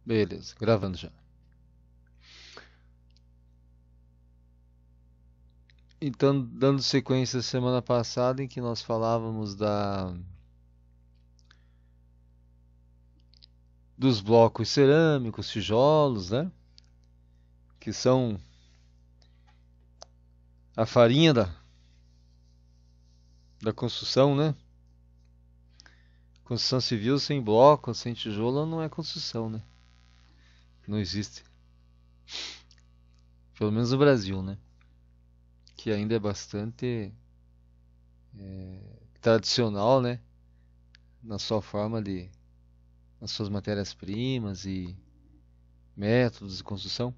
Beleza, gravando já. Então, dando sequência à semana passada em que nós falávamos dos blocos cerâmicos, tijolos, né? Que são a farinha da construção, né? Construção civil sem bloco, sem tijolo não é construção, né? Não existe. Pelo menos no Brasil, né? Que ainda é bastante tradicional, né? Na sua forma nas suas matérias-primas e métodos de construção.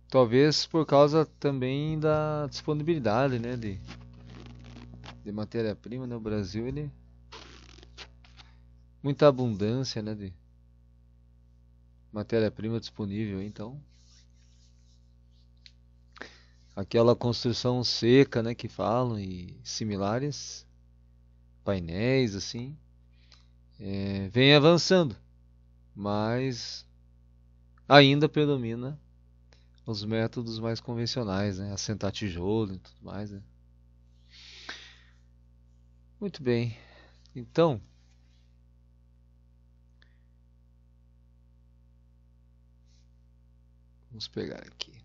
Talvez por causa também da disponibilidade, né, de matéria-prima, né? O Brasil, ele muita abundância, né, de matéria-prima disponível, então aquela construção seca, né, que falam e similares, painéis assim, vem avançando, mas ainda predomina os métodos mais convencionais, né, assentar tijolo e tudo mais, né? Muito bem. Então, vamos pegar aqui.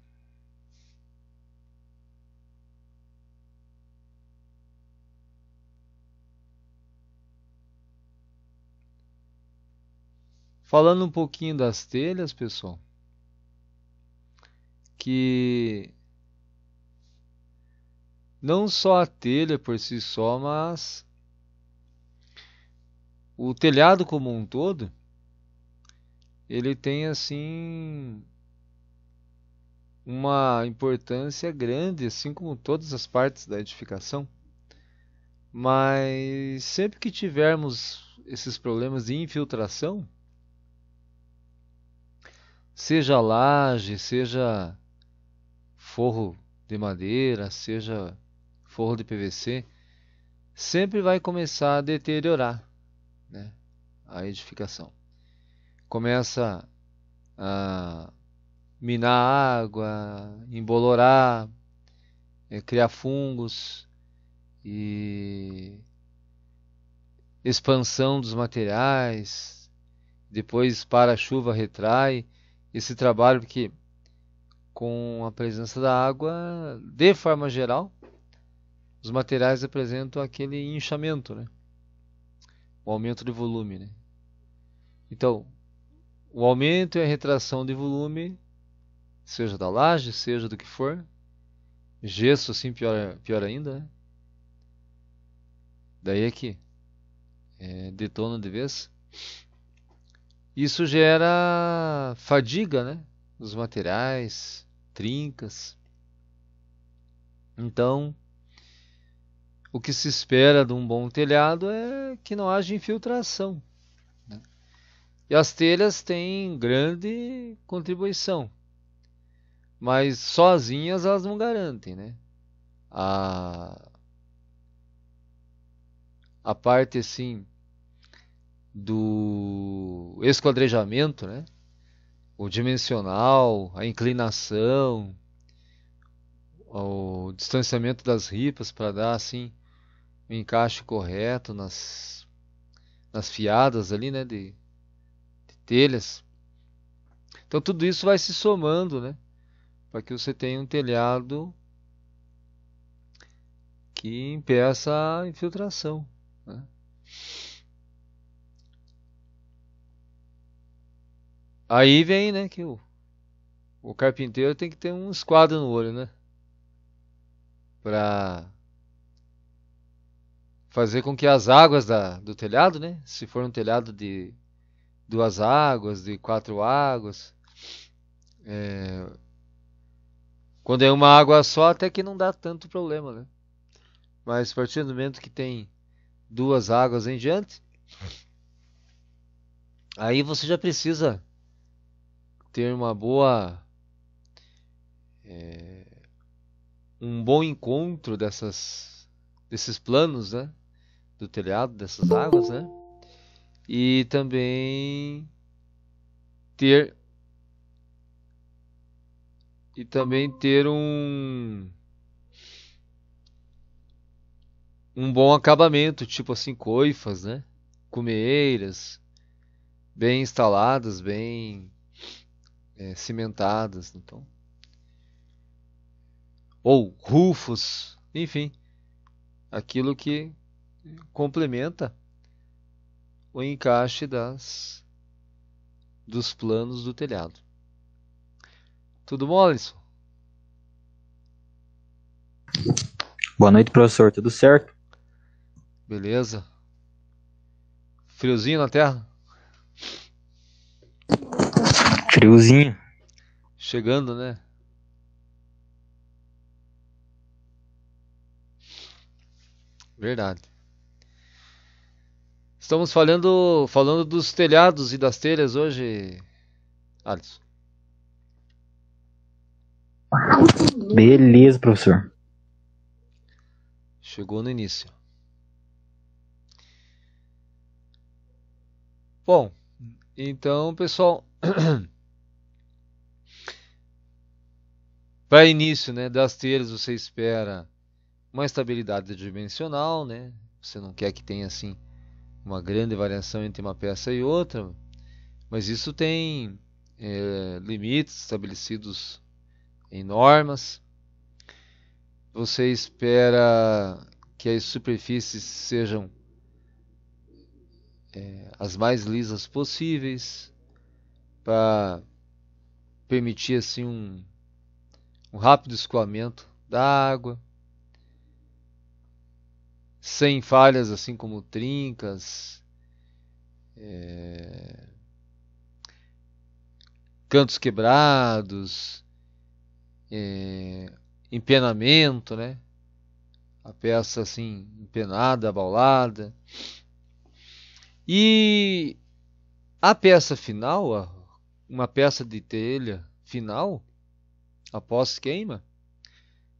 Falando um pouquinho das telhas, pessoal, que não só a telha por si só, mas o telhado como um todo, ele tem assim uma importância grande, assim como todas as partes da edificação. Mas sempre que tivermos esses problemas de infiltração, seja laje, seja forro de madeira, seja forro de PVC, sempre vai começar a deteriorar, né, a edificação. Começa a minar água, embolorar, criar fungos e expansão dos materiais. Depois para a chuva retrai esse trabalho porque com a presença da água, de forma geral, os materiais apresentam aquele inchamento, né? O aumento de volume, né? Então, o aumento e a retração de volume, seja da laje, seja do que for, gesso assim pior ainda, né? Daí é que detona de vez. Isso gera fadiga, né? Dos materiais, trincas. Então, o que se espera de um bom telhado é que não haja infiltração, né? E as telhas têm grande contribuição, mas sozinhas elas não garantem, né? A, a parte assim do esquadrejamento, né? O dimensional, a inclinação, o distanciamento das ripas para dar assim o encaixe correto nas fiadas ali, né? De telhas. Então tudo isso vai se somando, né? Para que você tenha um telhado que impeça a infiltração, né? Aí vem, né, que o carpinteiro tem que ter um esquadro no olho, né? Para fazer com que as águas do telhado, né? Se for um telhado de duas águas, de quatro águas, quando é uma água só, até que não dá tanto problema, né? Mas a partir do momento que tem duas águas em diante, aí você já precisa ter um bom encontro desses planos, né? Do telhado, dessas águas, né? E também ter um bom acabamento, tipo assim, coifas, né? Cumeeiras, bem instaladas, bem cimentadas, então, ou rufos, enfim, aquilo que complementa o encaixe dos planos do telhado. Tudo bom, Alisson? Boa noite, professor. Tudo certo? Beleza? Friozinho na terra? Friozinho. Chegando, né? Verdade. Estamos falando dos telhados e das telhas hoje, Alisson. Beleza, professor. Chegou no início. Bom, então, pessoal, para início, né, das telhas você espera uma estabilidade dimensional, né? Você não quer que tenha assim uma grande variação entre uma peça e outra, mas isso tem limites estabelecidos em normas. Você espera que as superfícies sejam as mais lisas possíveis para permitir assim um rápido escoamento da água, sem falhas assim como trincas, cantos quebrados, empenamento, né? A peça assim empenada, abaulada. E a peça final, uma peça de telha final, após queima,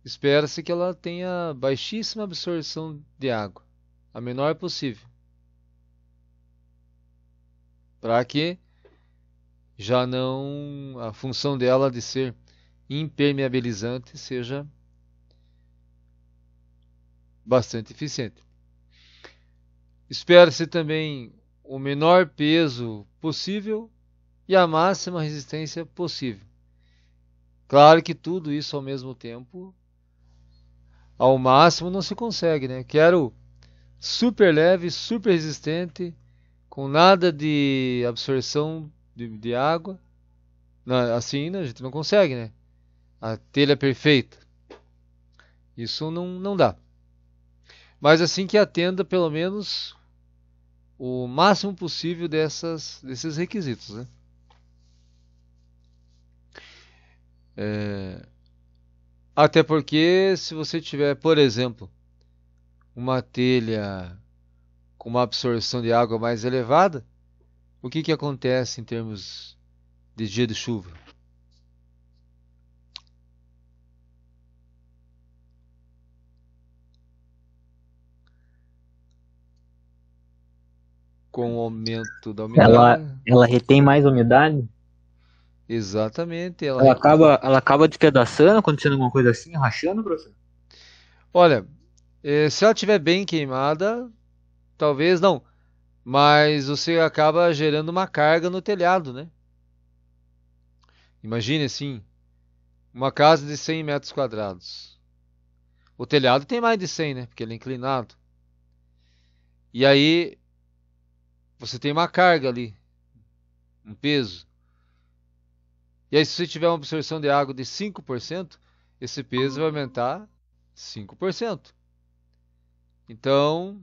espera-se que ela tenha baixíssima absorção de água, a menor possível, para que já não a função dela de ser impermeabilizante seja bastante eficiente. Espera-se também o menor peso possível e a máxima resistência possível. Claro que tudo isso ao mesmo tempo, ao máximo não se consegue, né? Quero super leve, super resistente, com nada de absorção de água. Não, assim a gente não consegue, né? A telha perfeita. Isso não dá. Mas assim que atenda pelo menos o máximo possível desses requisitos, né? Até porque se você tiver, por exemplo, uma telha com uma absorção de água mais elevada, o que acontece em termos de dia de chuva? Com o aumento da Ela, umidade, ela retém mais umidade? exatamente, ela Ela acaba despedaçando, acontecendo alguma coisa assim, rachando, professor? olha, se ela estiver bem queimada, talvez não, mas você acaba gerando uma carga no telhado, né? Imagine assim, uma casa de 100 metros quadrados. O telhado tem mais de 100, né? Porque ele é inclinado. E aí você tem uma carga ali, um peso. E aí se você tiver uma absorção de água de 5%, esse peso vai aumentar 5%. Então,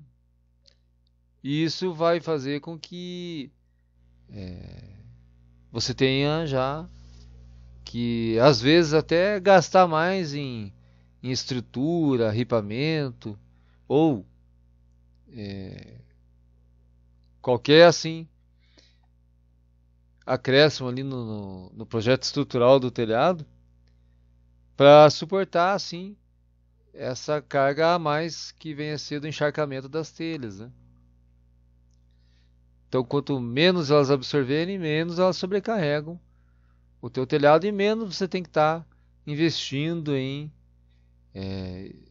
isso vai fazer com que você tenha já que, às vezes, até gastar mais em estrutura, ripamento, ou qualquer assim acréscimo ali no projeto estrutural do telhado para suportar assim essa carga a mais que venha a ser do encharcamento das telhas, né? Então, quanto menos elas absorverem, menos elas sobrecarregam o teu telhado e menos você tem que estar investindo em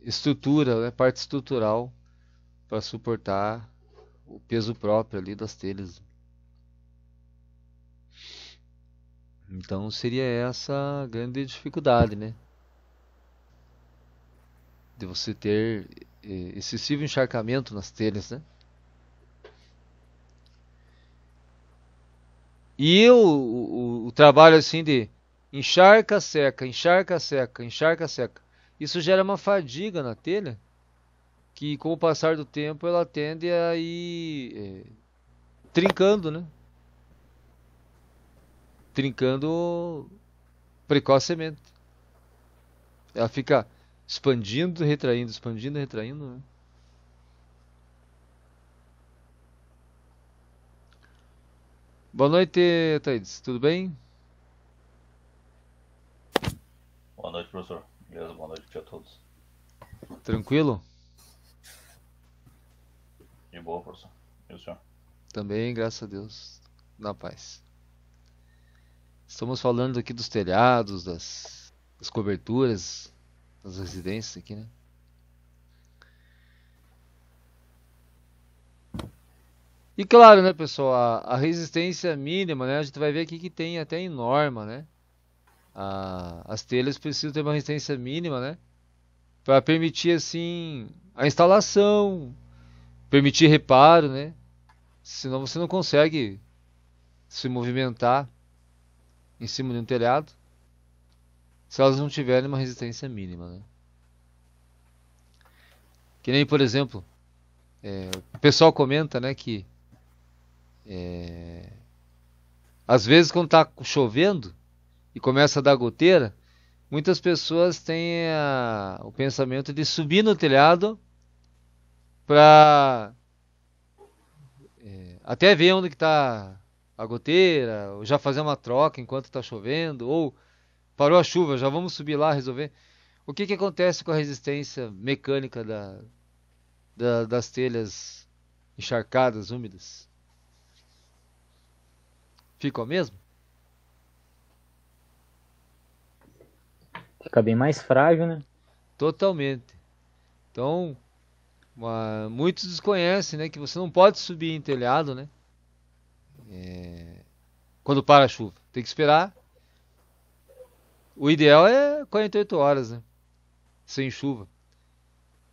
estrutura, né, parte estrutural para suportar o peso próprio ali das telhas. Então seria essa a grande dificuldade, né? De você ter excessivo encharcamento nas telhas, né? E o trabalho assim de encharca, seca, encharca, seca, encharca, seca. Isso gera uma fadiga na telha que com o passar do tempo ela tende a ir trincando, né? Trincando precocemente. Ela fica expandindo, retraindo, né? Boa noite, Thaís. Tudo bem? Boa noite, professor. Beleza, boa noite a todos. Tranquilo? De boa, professor. E o senhor? Também, graças a Deus, na paz. Estamos falando aqui dos telhados, das coberturas, das residências aqui, né? E claro, né, pessoal, a resistência mínima, né? A gente vai ver aqui que tem até em norma, né? As telhas precisam ter uma resistência mínima, né? Para permitir, assim, a instalação, permitir reparo, né? Senão você não consegue se movimentar em cima de um telhado se elas não tiverem uma resistência mínima, né? Que nem, por exemplo, o pessoal comenta, né, que às vezes quando está chovendo e começa a dar goteira, muitas pessoas têm o pensamento de subir no telhado para até ver onde que está a goteira, ou já fazer uma troca enquanto está chovendo, ou parou a chuva, já vamos subir lá resolver. O que que acontece com a resistência mecânica das telhas encharcadas, úmidas? Fica o mesmo? Fica bem mais frágil, né? Totalmente. Então, muitos desconhecem, né, que você não pode subir em telhado, né, quando para a chuva. Tem que esperar. O ideal é 48 horas, né, sem chuva.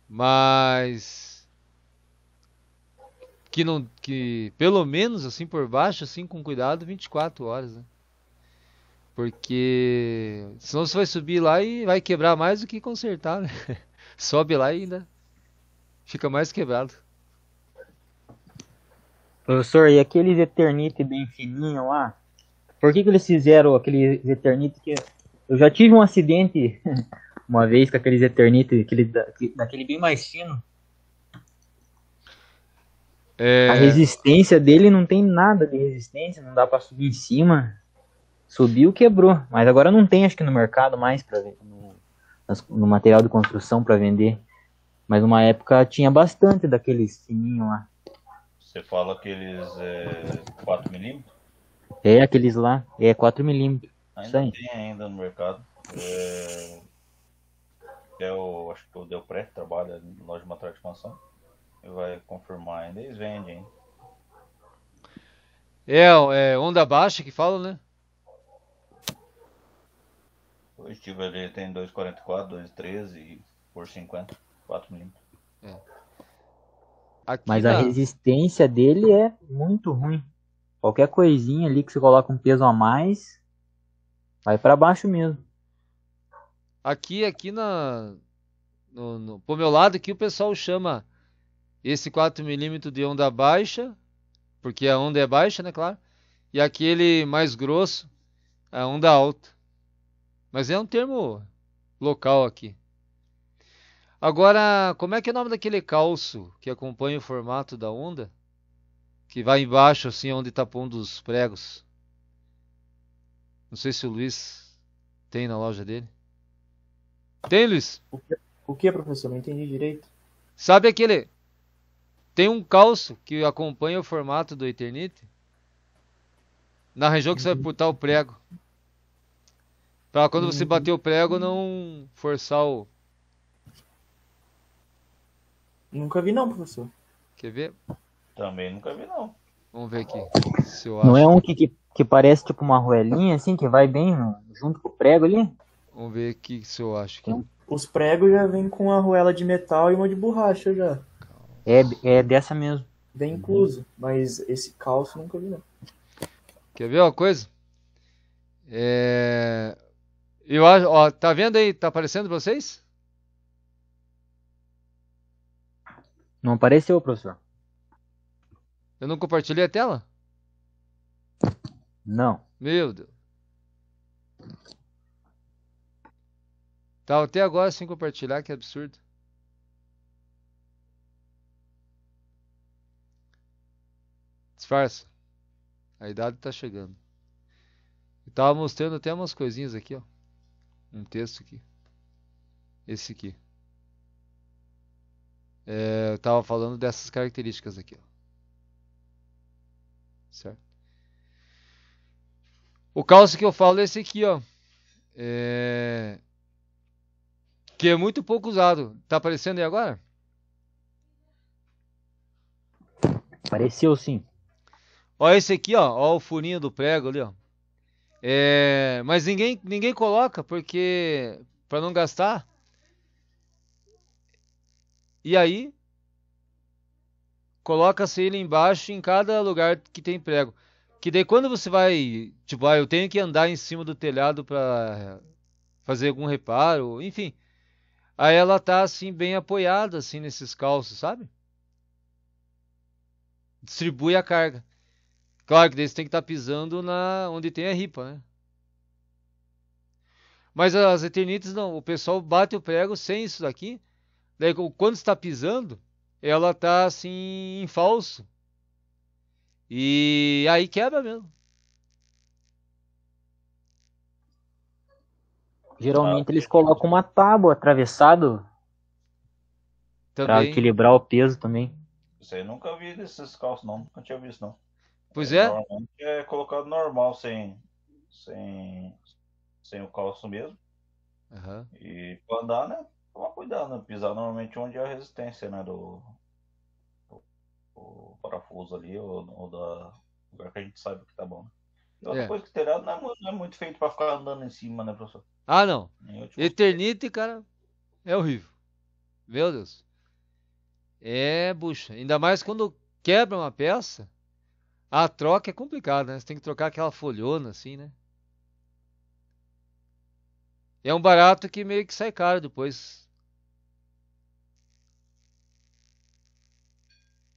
Mas que pelo menos assim por baixo, assim com cuidado, 24 horas, né? Porque senão você vai subir lá e vai quebrar mais do que consertar, né? Sobe lá e ainda fica mais quebrado. Professor, e aqueles Eternite bem fininhos lá? Por que eles fizeram aqueles Eternite que... Eu já tive um acidente uma vez com aqueles Eternite, daquele bem mais fino. A resistência dele não tem nada de resistência, não dá pra subir em cima. Subiu, quebrou. Mas agora não tem, acho que no mercado mais, no material de construção para vender. Mas numa época tinha bastante daqueles fininhos lá. Você fala aqueles 4mm? É, aqueles lá. É 4mm. Isso Ainda aí. tem ainda no mercado. Acho que o Delpré trabalha na loja de material de construção. E vai confirmar ainda. Eles vendem, hein? É onda baixa que falam, né? O estilo ele tem 2,44, 2,13 e por 50, 4mm. Mas a resistência dele é muito ruim. Qualquer coisinha ali que você coloca um peso a mais, vai para baixo mesmo. Aqui pro meu lado aqui o pessoal chama esse 4mm de onda baixa, porque a onda é baixa, né, claro. E aquele mais grosso, a onda alta. Mas é um termo local aqui. Agora, como é que é o nome daquele calço que acompanha o formato da onda? Que vai embaixo, assim, onde está pondo os pregos. Não sei se o Luiz tem na loja dele. Tem, Luiz? O que, professor? Não entendi direito. Sabe aquele Tem um calço que acompanha o formato do Eternite. Na região que você vai botar o prego. Pra quando você bater o prego não forçar o... Nunca vi não, professor. Quer ver? Também nunca vi, não. Vamos ver aqui. Se eu Não é acho. um que parece tipo uma arruelinha, assim, que vai bem junto com o prego ali? Vamos ver aqui se eu acho aqui. Os pregos já vêm com a arruela de metal e uma de borracha já. É dessa mesmo. Bem incluso. Mas esse calço nunca vi não. Quer ver uma coisa? Eu acho, ó, tá vendo aí? Tá aparecendo pra vocês? Não apareceu, professor? Eu não compartilhei a tela? Não. Meu Deus. Tá até agora sem compartilhar, que absurdo. Disfarça. A idade tá chegando. Eu tava mostrando até umas coisinhas aqui, ó. Um texto aqui. Esse aqui. Eu tava falando dessas características aqui, ó. Certo? O calço que eu falo é esse aqui, ó. Que é muito pouco usado. Tá aparecendo aí agora? Apareceu sim. Ó esse aqui, ó. Ó o furinho do prego ali, ó. Mas ninguém coloca porque para não gastar. E aí coloca-se ele embaixo em cada lugar que tem prego. Que daí quando você vai, tipo, eu tenho que andar em cima do telhado para fazer algum reparo, enfim. Aí ela tá assim bem apoiada assim nesses calços, sabe? Distribui a carga. Claro que daí você tem que estar pisando na onde tem a ripa, né? Mas as Eternites não, o pessoal bate o prego sem isso daqui. Daí quando está pisando, ela tá assim em falso. E aí quebra mesmo. Geralmente eles colocam uma tábua atravessado para Também. equilibrar o peso também. Isso aí eu nunca vi desses calços, não. Nunca tinha visto, não. Pois é. Normalmente é colocado normal, sem o calço mesmo. Aham. E pra andar, né? Tomar cuidado, né? Pisar normalmente onde é a resistência, né? O parafuso ali, ou da lugar que a gente sabe que tá bom, né? E outra É. coisa que telhado não é muito feito pra ficar andando em cima, né, professor? Ah, não. Nem eu te Eternite, cara, é horrível. Meu Deus. É, bucha. Ainda mais quando quebra uma peça, a troca é complicada, né? Você tem que trocar aquela folhona assim, né? É um barato que meio que sai caro depois,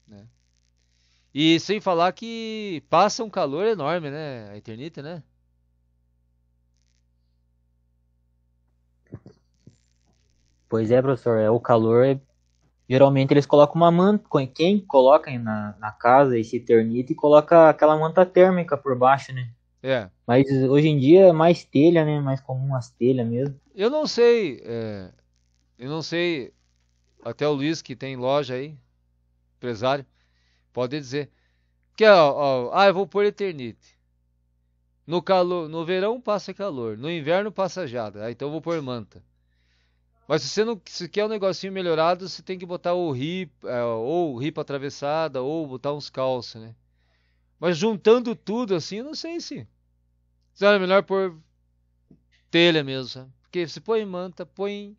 né? E sem falar que passa um calor enorme, né? A Eternite, né? Pois é, professor, o calor geralmente eles colocam uma manta, quem coloca na casa esse Eternite coloca aquela manta térmica por baixo, né? É. Mas hoje em dia é mais telha, né? Mais comum as telhas mesmo. Eu não sei, eu não sei, até o Luiz que tem loja aí, empresário, pode dizer. Que eu vou pôr Eternite. No calor, no verão passa calor, no inverno passa geada. Então eu vou pôr manta. Mas se você não se quer um negocinho melhorado, você tem que botar ou ripa atravessada, ou botar uns calços, né? Mas juntando tudo assim, eu não sei se era melhor pôr telha mesmo, sabe? Porque se põe manta, põe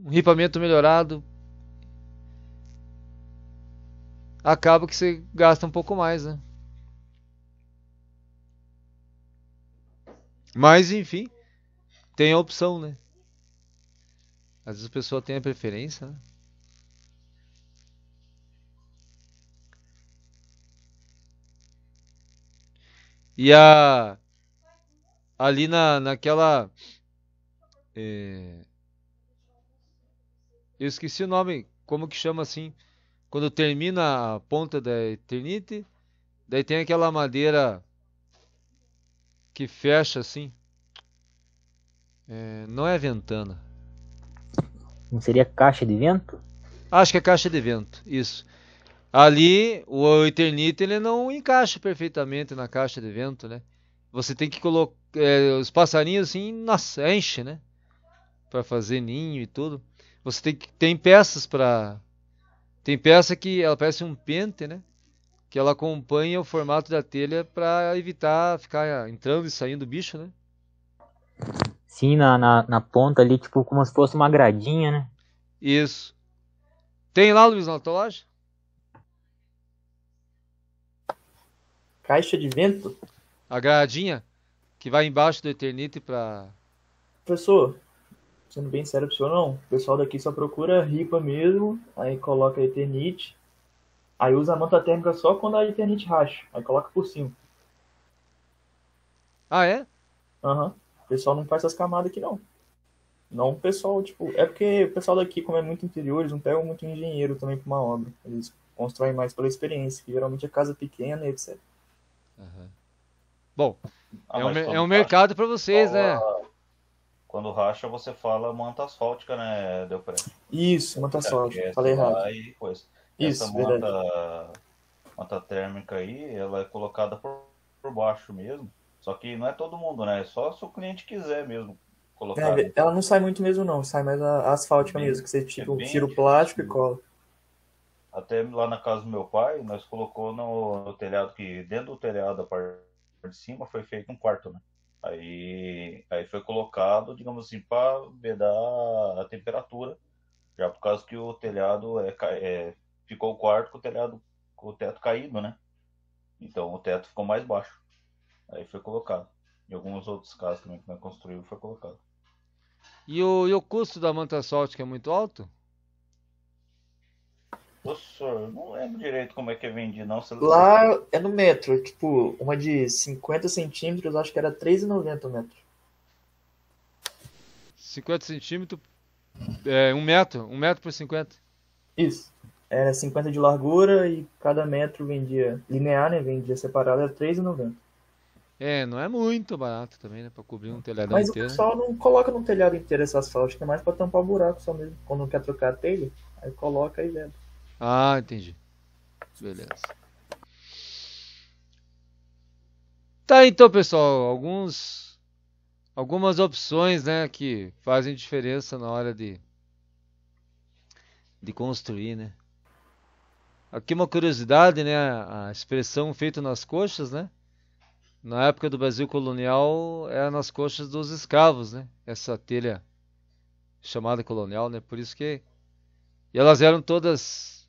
um ripamento melhorado, acaba que você gasta um pouco mais, né? Mas enfim, tem a opção, né? Às vezes a pessoa tem a preferência, né? E ali naquela. Eu esqueci o nome, como que chama assim? Quando termina a ponta da Eternite, daí tem aquela madeira que fecha assim. Não é ventana. Não seria caixa de vento? Acho que é caixa de vento, isso. Ali, o Eternit ele não encaixa perfeitamente na caixa de vento, né? Você tem que colocar os passarinhos assim, nossa, enche, né? Para fazer ninho e tudo. Você tem peças para tem peça que ela parece um pente, né? Que ela acompanha o formato da telha para evitar ficar entrando e saindo do bicho, né? Sim, na ponta ali, tipo, como se fosse uma gradinha, né? Isso. Tem lá, Luiz, na tua loja? Caixa de vento? A gradinha que vai embaixo do Eternite para. Professor, sendo bem sério pro senhor, não. O pessoal daqui só procura ripa mesmo, aí coloca Eternite, aí usa a manta térmica só quando a Eternite racha, aí coloca por cima. Ah, é? Aham. O pessoal não faz essas camadas aqui, não. Não o pessoal, tipo... É porque o pessoal daqui, como é muito interior, eles não pegam muito engenheiro também pra uma obra. Eles constroem mais pela experiência, que geralmente é casa pequena e etc. Aham. Bom, Ah, é mas é quando um racha, mercado para vocês, né? fala- quando racha, você fala manta asfáltica, né, Delpré? Isso, manta asfáltica. Aquece Falei errado. lá e coisa. Essa Isso, verdade. manta térmica aí, ela é colocada por baixo mesmo. Só que não é todo mundo, né? É só se o cliente quiser mesmo colocar, né? Ela não sai muito mesmo, não. Sai mais a asfáltica Bem, mesmo, que você é tipo, bem tira o plástico e difícil. cola. Até lá na casa do meu pai, nós colocou no telhado, que dentro do telhado, a parte de cima, foi feito um quarto, né? Aí foi colocado, digamos assim, para vedar a temperatura, já por causa que o telhado ficou o quarto com o telhado, com o teto caído, né? Então o teto ficou mais baixo. Aí foi colocado. Em alguns outros casos também que nós construímos foi colocado. E o custo da manta asfáltica é muito alto? Professor, não lembro direito como é que é vendido, não. Lá é no metro, tipo, uma de 50 centímetros, acho que era R$ 3,90 o metro. 50 centímetros, um metro por 50. Isso. Era 50 de largura e cada metro vendia linear, né? Vendia separado, era R$ 3,90. É, não é muito barato também, né? Pra cobrir um telhadão Mas o inteiro, né? pessoal não coloca no telhado inteiro essa asfáltica, é mais pra tampar o buraco só mesmo. Quando não quer trocar a telha, aí coloca e venda. Ah, entendi. Beleza. Tá, então, pessoal, algumas opções, né, que fazem diferença na hora de construir, né? Aqui uma curiosidade, né, a expressão feito nas coxas, né? Na época do Brasil colonial era nas coxas dos escravos, né? Essa telha chamada colonial, né? Por isso que e elas eram todas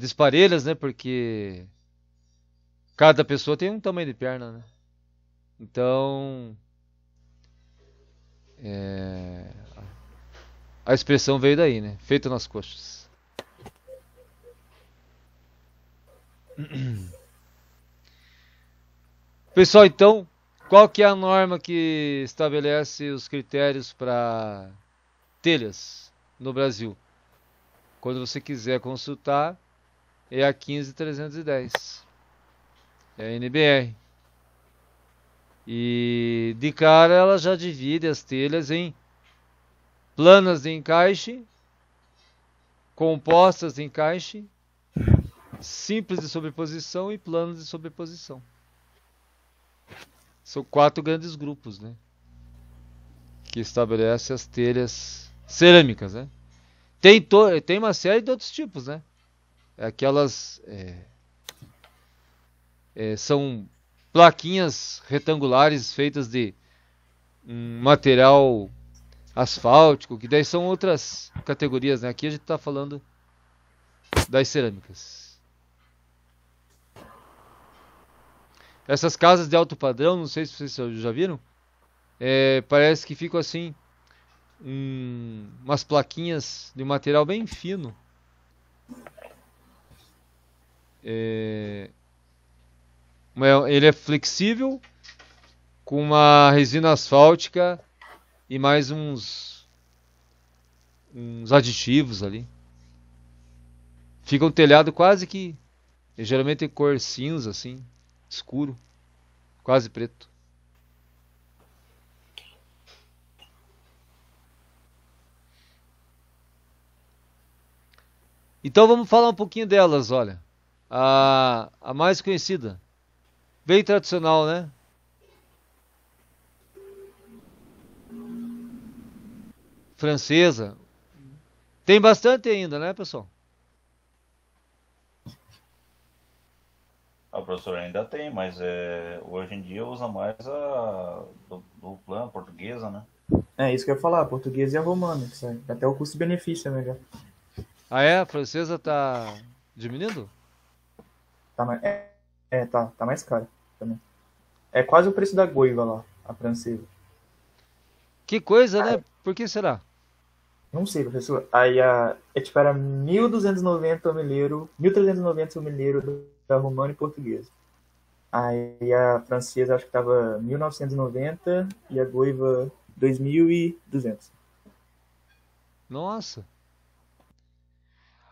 disparelhas, né? Porque cada pessoa tem um tamanho de perna, né? Então é, a expressão veio daí, né? Feito nas coxas. Pessoal, então, qual que é a norma que estabelece os critérios para telhas no Brasil? Quando você quiser consultar, é a 15310. É a NBR. E de cara ela já divide as telhas em planas de encaixe, compostas de encaixe, simples de sobreposição e planos de sobreposição. São 4 grandes grupos, né? Que estabelecem as telhas cerâmicas, né? Tem uma série de outros tipos, né? Aquelas são plaquinhas retangulares feitas de um material asfáltico, que daí são outras categorias, né? Aqui a gente está falando das cerâmicas. Essas casas de alto padrão, não sei se vocês já viram, parece que ficam assim, umas plaquinhas de um material bem fino. Ele é flexível, com uma resina asfáltica e mais uns aditivos ali. Fica um telhado quase que, geralmente cor cinza assim, escuro, quase preto. Então vamos falar um pouquinho delas, olha. A mais conhecida, bem tradicional, né? Francesa. Tem bastante ainda, né, pessoal? A professora ainda tem, mas hoje em dia usa mais a do plano portuguesa, né? É isso que eu ia falar, a portuguesa e a romana, que sai. Até o custo-benefício, né, já. Ah, é? A francesa tá diminuindo? Tá mais, tá mais caro também. É quase o preço da Goiva lá, a francesa. Que coisa, né? Por que será? Não sei, professor. Aí tipo, era 1.290 o milheiro, 1.390 o milheiro da romana e portuguesa. Aí a francesa acho que tava 1.990 e a Goiva 2.200. Nossa.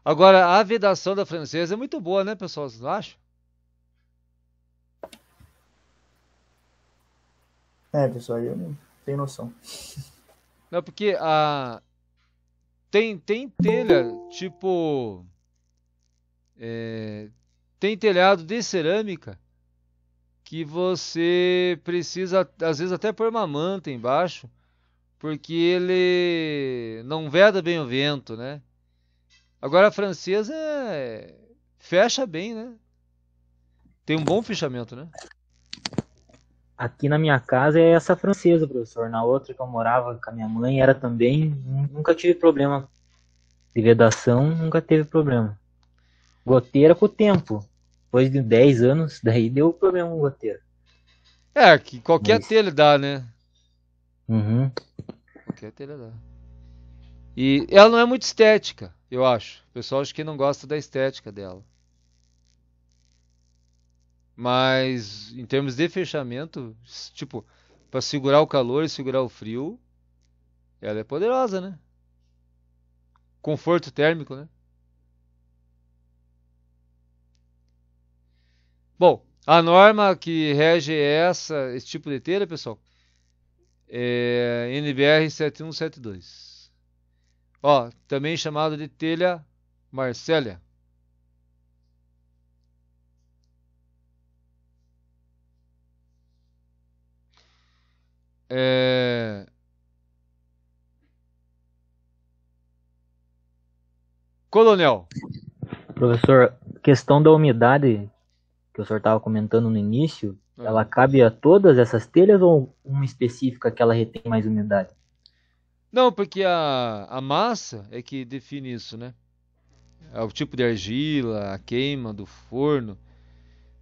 Agora, a vedação da francesa é muito boa, né, pessoal? Vocês não acham? É, pessoal, aí eu não tenho noção. Não, porque tem telha, tipo. Tem telhado de cerâmica que você precisa, às vezes, até pôr uma manta embaixo, porque ele não veda bem o vento, né? Agora a francesa fecha bem, né? Tem um bom fechamento, né? Aqui na minha casa é essa francesa, professor. Na outra que eu morava com a minha mãe era também. Nunca tive problema de vedação, nunca teve problema. Goteira com o tempo. Depois de 10 anos, daí deu problema com goteira. É, que qualquer Mas, telha dá, né? uhum. Qualquer telha dá. E ela não é muito estética, eu acho. O pessoal acha que não gosta da estética dela. Mas em termos de fechamento, tipo, para segurar o calor e segurar o frio, ela é poderosa, né? Conforto térmico, né? Bom, a norma que rege esse tipo de telha, pessoal, é NBR 7172. Ó, também chamado de telha Marcélia. É... Coronel. Professor, questão da umidade que o senhor estava comentando no início, ela cabe a todas essas telhas ou uma específica que ela retém mais umidade? Não, porque a massa é que define isso, né? É o tipo de argila, a queima do forno.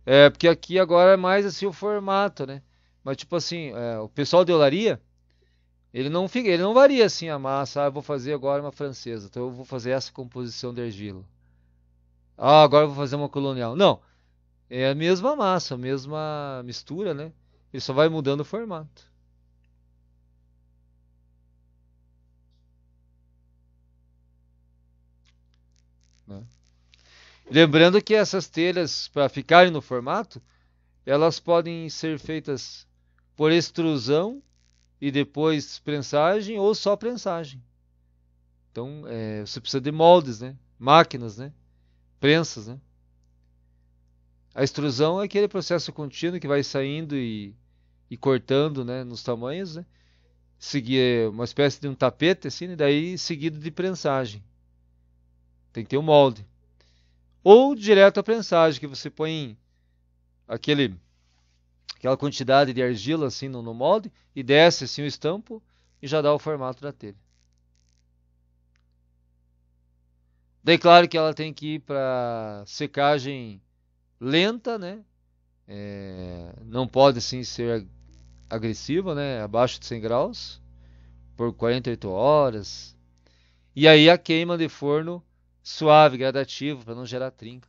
É, porque aqui agora é mais assim o formato, né? Mas tipo assim, o pessoal de olaria, ele não varia assim a massa. Ah, eu vou fazer agora uma francesa, então eu vou fazer essa composição de argila. Ah, agora eu vou fazer uma colonial. Não, é a mesma massa, a mesma mistura, né? Ele só vai mudando o formato, né? Lembrando que essas telhas, para ficarem no formato, elas podem ser feitas por extrusão e depois prensagem ou só prensagem. Então, você precisa de moldes, né? Máquinas, né? Prensas, né? A extrusão é aquele processo contínuo que vai saindo e cortando, né? Nos tamanhos, né? Seguir uma espécie de um tapete, assim, né? Daí seguido de prensagem. Tem que ter um molde. Ou direto a prensagem, que você põe aquela quantidade de argila assim no molde e desce assim o estampo e já dá o formato da telha. Daí claro que ela tem que ir para secagem lenta, né? Não pode assim ser agressiva, né? Abaixo de 100 graus por 48 horas. E aí a queima de forno suave, gradativo, para não gerar trinca.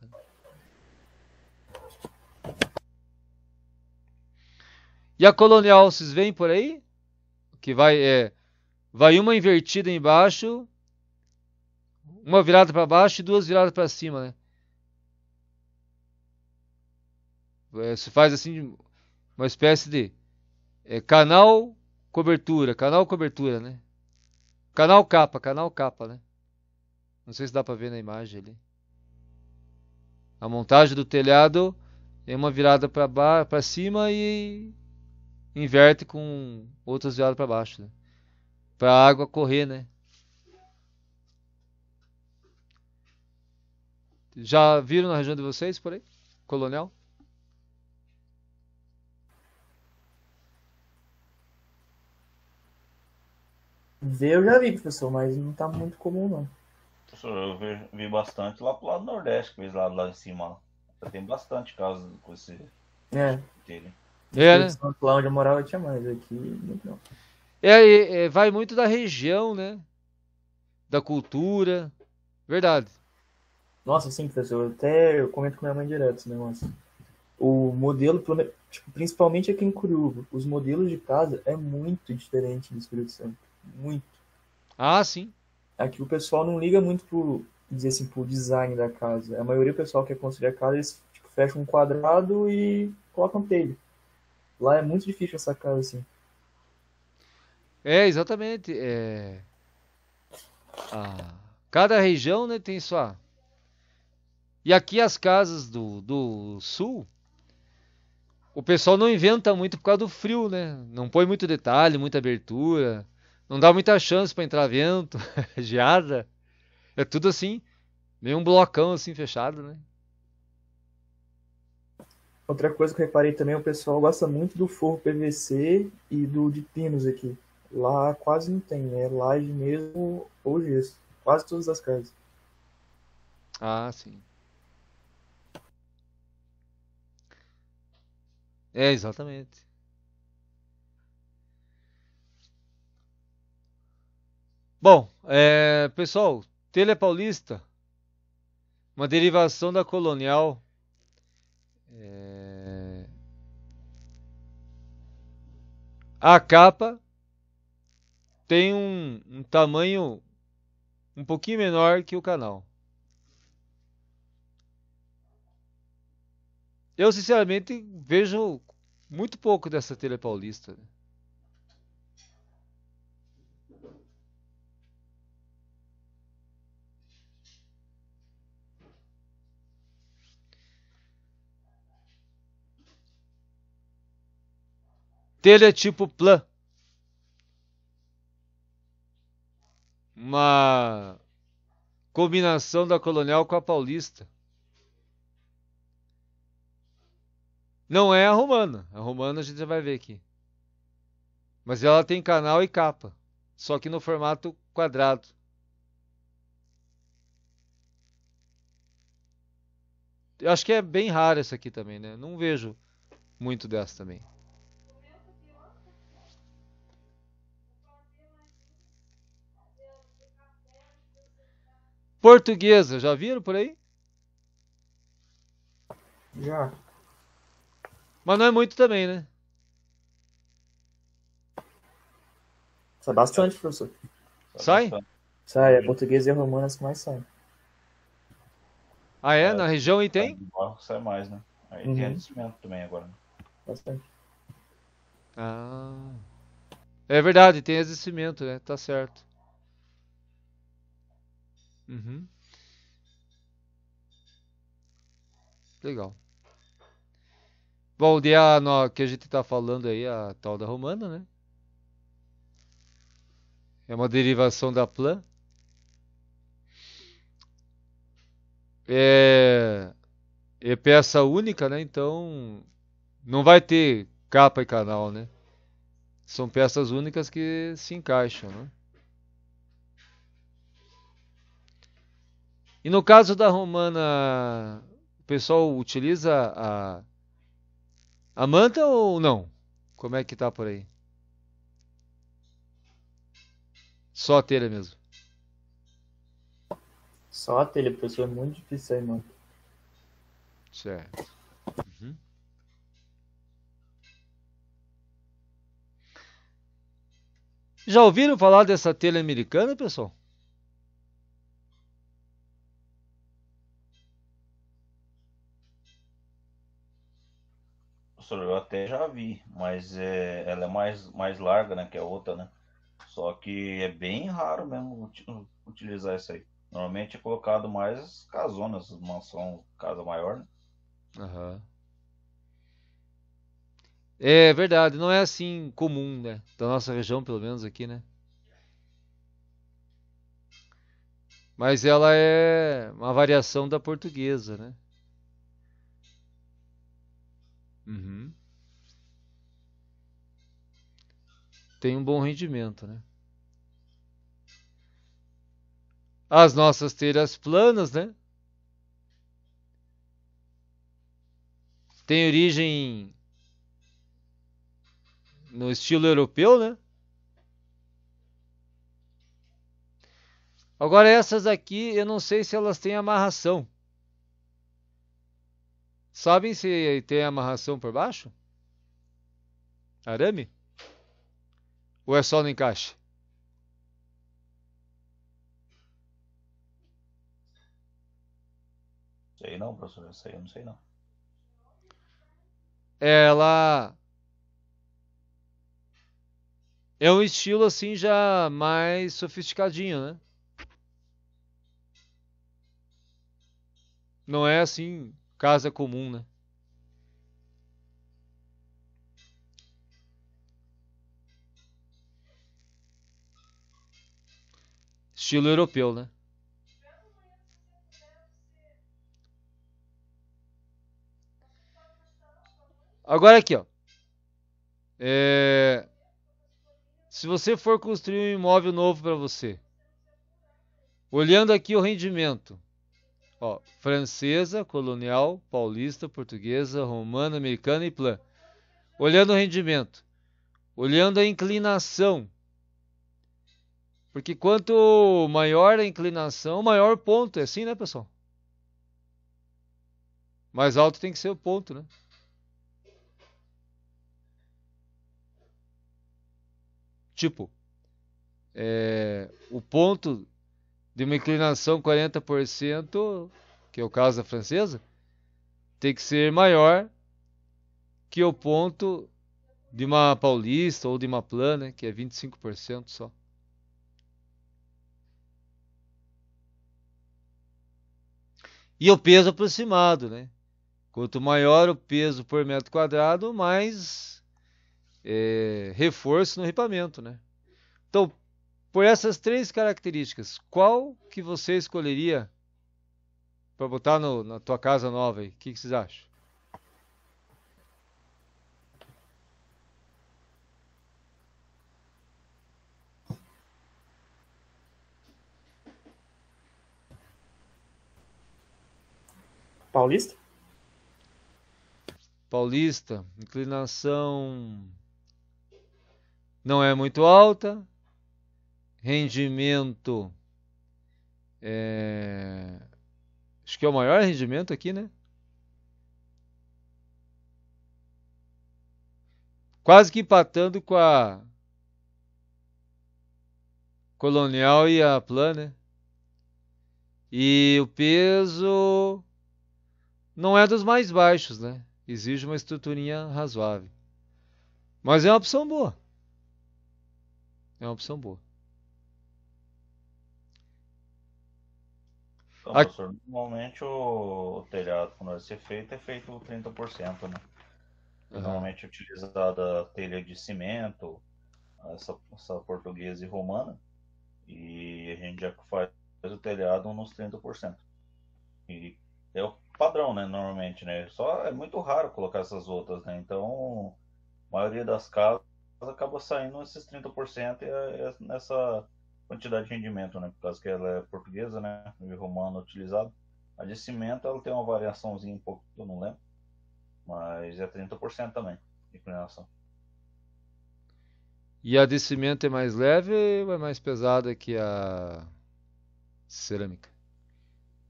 E a colonial, vocês veem por aí? Que vai uma invertida embaixo, uma virada para baixo e duas viradas para cima, né? Você faz assim uma espécie de canal cobertura, né? Canal capa, né? Não sei se dá para ver na imagem ali. A montagem do telhado é uma virada para cima e inverte com outras viradas para baixo, né? Para a água correr, né? Já viram na região de vocês por aí? Colonial? Ver eu já vi, professor, mas não tá muito comum, não. Professor, eu vi bastante lá pro lado do Nordeste, que fez lá em cima. Já tem bastante casa com esse É, dele. no É, Espírito né? Santo, lá onde eu morava tinha mais, aqui muito não. Vai muito da região, né? Da cultura. Verdade. Nossa, sim, professor, eu comento com minha mãe direto esse negócio. O modelo, tipo, principalmente aqui em Curuva, os modelos de casa é muito diferente do Espírito Santo. Muito. Ah, sim. Aqui o pessoal não liga muito pro, dizer assim, pro design da casa. A maioria do pessoal que quer construir a casa, eles tipo, fecham um quadrado e colocam telha. Lá é muito difícil essa casa assim. É, exatamente. Ah, cada região, né, tem sua. E aqui as casas do sul, o pessoal não inventa muito por causa do frio, né? Não põe muito detalhe, muita abertura. Não dá muita chance para entrar vento, geada. É tudo assim, meio um blocão assim fechado, né? Outra coisa que eu reparei também, o pessoal gosta muito do forro PVC e do de pinos aqui. Lá quase não tem, né? Laje mesmo ou gesso. Quase todas as casas. Ah, sim. É, exatamente. Bom, pessoal, telha paulista, uma derivação da colonial. É, a capa tem um tamanho um pouquinho menor que o canal. Eu, sinceramente, vejo muito pouco dessa telha paulista. Telha tipo plan. Uma combinação da colonial com a paulista. Não é a romana. A romana a gente já vai ver aqui. Mas ela tem canal e capa. Só que no formato quadrado. Eu acho que é bem raro essa aqui também, né? Não vejo muito dessa também. Portuguesa, já viram por aí? Já. Mas não é muito também, né? Sai bastante, professor. Sai? Sai, é português e a romana as que mais saem. Ah, é? Na região aí tem? De barro sai mais, né? Aí tem Uhum. cimento também agora. Né? Bastante. Ah. É verdade, tem exercimento, né? Tá certo. Uhum. Legal. Bom, que a gente tá falando aí, a tal da romana, né? É uma derivação da plan. É, é peça única, né? Então não vai ter capa e canal, né? São peças únicas que se encaixam, né? E no caso da romana, o pessoal utiliza a manta ou não? Como é que tá por aí? Só a telha mesmo. Só a telha, professor, é muito difícil sair, mano. Certo. Uhum. Já ouviram falar dessa telha americana, pessoal? Professor, eu até já vi, mas ela é mais larga, né, que a outra, né? Só que é bem raro mesmo utilizar essa aí. Normalmente é colocado mais casonas, mansão, casa maior, né? Aham. É verdade, não é assim comum, né? Da nossa região, pelo menos aqui, né? Mas ela é uma variação da portuguesa, né? Uhum. Tem um bom rendimento, né? As nossas telhas planas, né? Tem origem no estilo europeu, né? Agora essas aqui, eu não sei se elas têm amarração. Sabem se tem amarração por baixo? Arame? Ou é só no encaixe? Sei não, professor, essa aí eu não sei não. Ela é um estilo assim já mais sofisticadinho, né? Não é assim casa comum, né? Estilo europeu, né? Agora aqui, ó. É, se você for construir um imóvel novo para você, olhando aqui o rendimento, ó, francesa, colonial, paulista, portuguesa, romana, americana e plan. Olhando o rendimento, olhando a inclinação, porque quanto maior a inclinação, maior o ponto, é assim, né, pessoal? Mais alto tem que ser o ponto, né? Tipo, o ponto de uma inclinação 40%, que é o caso da francesa, tem que ser maior que o ponto de uma paulista ou de uma plana, que é 25% só. E o peso aproximado, né? Quanto maior o peso por metro quadrado, mais reforço no ripamento, né? Então, por essas três características, qual que você escolheria para botar na tua casa nova aí? O que vocês acham? Paulista? Paulista, inclinação não é muito alta, rendimento acho que é o maior rendimento aqui, né? Quase que empatando com a Colonial e a Plan, né? E o peso não é dos mais baixos, né? Exige uma estruturinha razoável. Mas é uma opção boa. É uma opção boa. Então, A- professor, normalmente o telhado, quando vai ser feito, é feito 30%, né? E Aham. normalmente é utilizada telha de cimento, essa portuguesa e romana, e a gente já faz o telhado nos 30%. E é o padrão, né, normalmente, né? Só é muito raro colocar essas outras, né? Então, a maioria das casas acaba saindo esses 30% e nessa quantidade de rendimento, né? Por causa que ela é portuguesa, né? E romana utilizado. A de cimento, ela tem uma variaçãozinha um pouco, que eu não lembro, mas é 30% também, de inclinação. E a de cimento é mais leve ou é mais pesada que a cerâmica?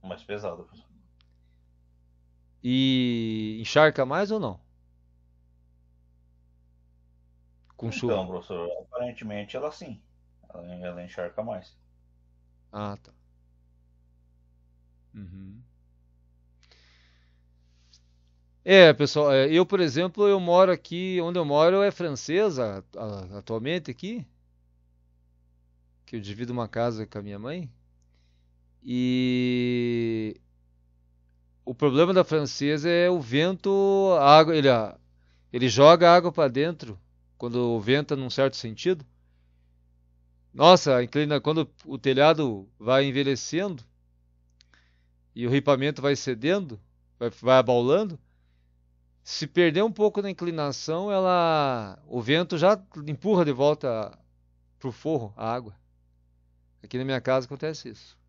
Mais pesado, professor. E encharca mais ou não? Com chuva? Então, professor, aparentemente ela sim. Ela encharca mais. Ah, tá. Uhum. Pessoal, eu, por exemplo, eu moro aqui, onde eu moro é francesa, atualmente aqui, que eu divido uma casa com a minha mãe, E o problema da francesa é o vento, a água, ele joga a água para dentro quando venta num certo sentido. Nossa, quando o telhado vai envelhecendo e o ripamento vai cedendo, vai abaulando, se perder um pouco na inclinação, o vento já empurra de volta pro forro a água. Aqui na minha casa acontece isso.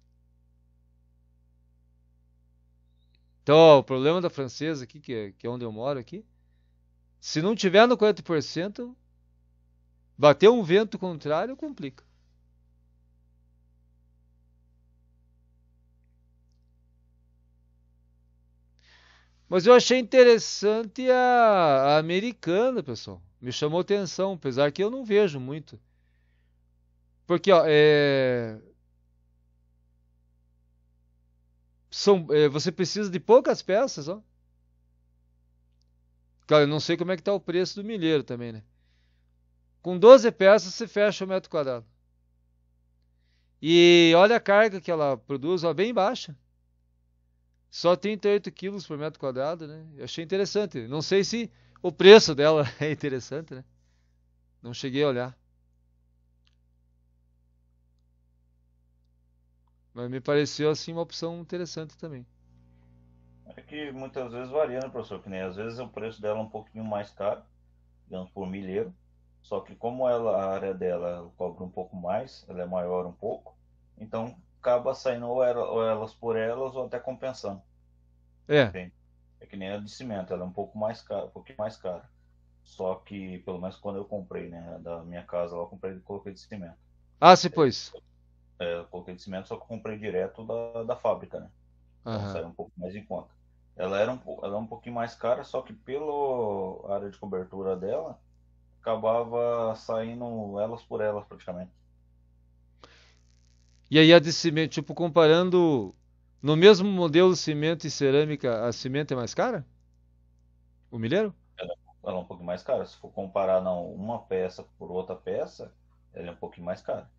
Então, ó, o problema da francesa aqui, que é onde eu moro aqui, se não tiver no 40%, bater um vento contrário, complica. Mas eu achei interessante a americana, pessoal. Me chamou atenção, apesar que eu não vejo muito. Porque, ó, você precisa de poucas peças, ó. Claro, eu não sei como é que tá o preço do milheiro também, né? Com 12 peças você fecha o metro quadrado. E olha a carga que ela produz, ó, bem baixa. Só 38 quilos por metro quadrado, né? Eu achei interessante. Não sei se o preço dela é interessante, né? Não cheguei a olhar. Mas me pareceu, assim, uma opção interessante também. É que muitas vezes varia, né, professor? Que nem às vezes o preço dela é um pouquinho mais caro, digamos, por milheiro. Só que como a área dela cobre um pouco mais, ela é maior um pouco, então acaba saindo ou elas por elas ou até compensando. É. Entende? É que nem a de cimento, ela é um pouco mais cara, um pouquinho mais cara. Só que, pelo menos quando eu comprei, né, da minha casa, lá eu comprei e coloquei de cimento. Ah, se pois. Eu coloquei de cimento, só que eu comprei direto da fábrica, né? Então Aham. saiu um pouco mais em conta. Ela é um pouquinho mais cara, só que pela área de cobertura dela, acabava saindo elas por elas praticamente. E aí a de cimento, tipo, comparando no mesmo modelo cimento e cerâmica, a cimento é mais cara? O milheiro? Ela é um pouquinho mais cara. Se for comparar não, uma peça por outra peça, ela é um pouquinho mais cara.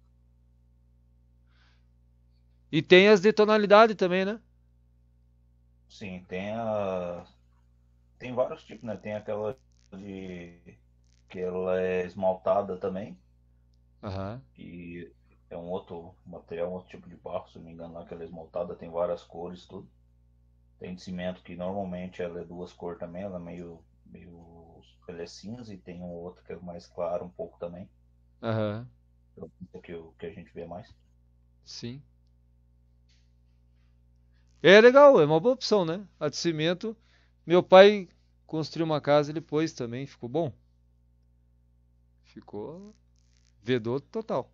E tem as de tonalidade também, né? Sim, tem vários tipos, né? Tem aquela de que ela é esmaltada também, Aham. que é um outro material, um outro tipo de barro, se não me engano, lá que ela é esmaltada, tem várias cores, tudo. Tem de cimento que normalmente ela é duas cores também, ela é ela é cinza e tem um outro que é mais claro um pouco também, Aham. que a gente vê mais. Sim. É legal, é uma boa opção, né? A de cimento. Meu pai construiu uma casa e depois também ficou bom. Ficou vedor total.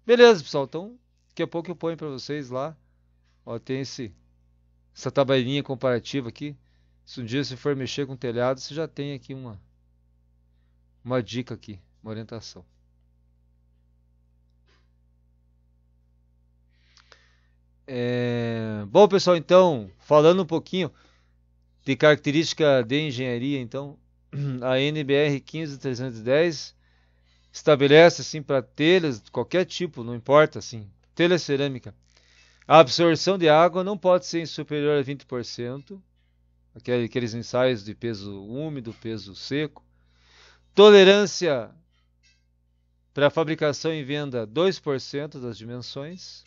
Beleza, pessoal. Então, daqui a pouco eu ponho para vocês lá. Ó, tem essa tabelinha comparativa aqui. Se um dia você for mexer com telhado, você já tem aqui uma dica aqui, uma orientação. Bom, pessoal, então, falando um pouquinho de característica de engenharia, então, a NBR 15310 estabelece assim para telhas de qualquer tipo, não importa assim, telha cerâmica. A absorção de água não pode ser superior a 20%, aqueles ensaios de peso úmido, peso seco. Tolerância para fabricação e venda 2% das dimensões.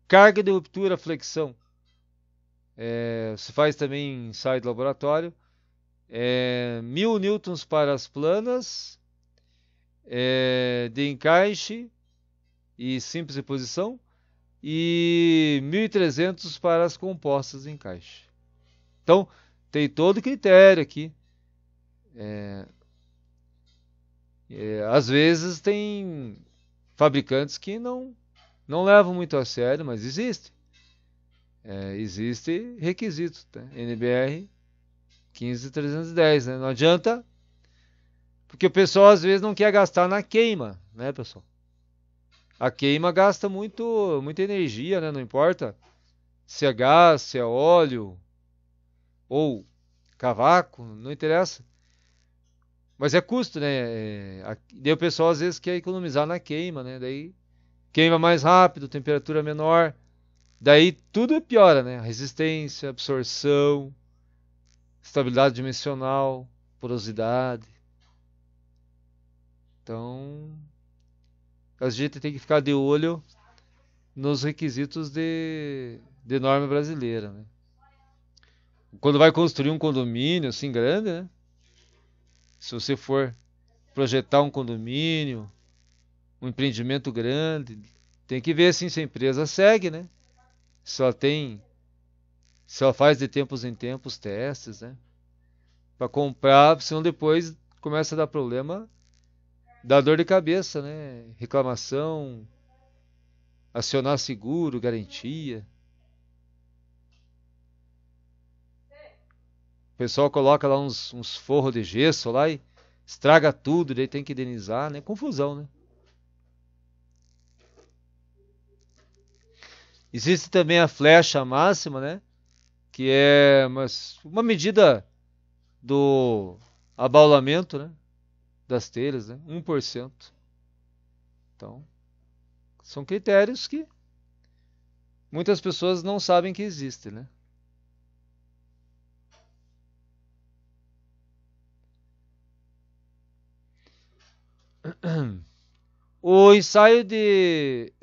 Carga de ruptura, flexão. Se faz também ensaio de laboratório. 1000 newtons para as planas, de encaixe e simples reposição, e 1300 para as compostas de encaixe. Então, tem todo o critério aqui. Às vezes tem fabricantes que não levam muito a sério, mas existe. Existe requisito, tá? NBR 15310, né? Não adianta, porque o pessoal às vezes não quer gastar na queima, né, pessoal? A queima gasta muita energia, né? Não importa se é gás, se é óleo ou cavaco, não interessa. Mas é custo, né? Daí o pessoal às vezes quer economizar na queima, né? Daí queima mais rápido, temperatura menor. Daí tudo piora, né? Resistência, absorção, estabilidade dimensional, porosidade. Então, a gente tem que ficar de olho nos requisitos de norma brasileira, né? Quando vai construir um condomínio assim grande, né? Se você for projetar um condomínio, um empreendimento grande, tem que ver assim, se a empresa segue, né? Se ela faz de tempos em tempos testes, né? Para comprar, senão depois começa a dar problema, dá dor de cabeça, né? Reclamação, acionar seguro, garantia. O pessoal coloca lá uns forros de gesso lá e estraga tudo, daí tem que indenizar, né? Confusão, né? Existe também a flecha máxima, né? Que é uma medida do abaulamento, né? Das telhas, né? 1%. Então, são critérios que muitas pessoas não sabem que existem, né? O ensaio de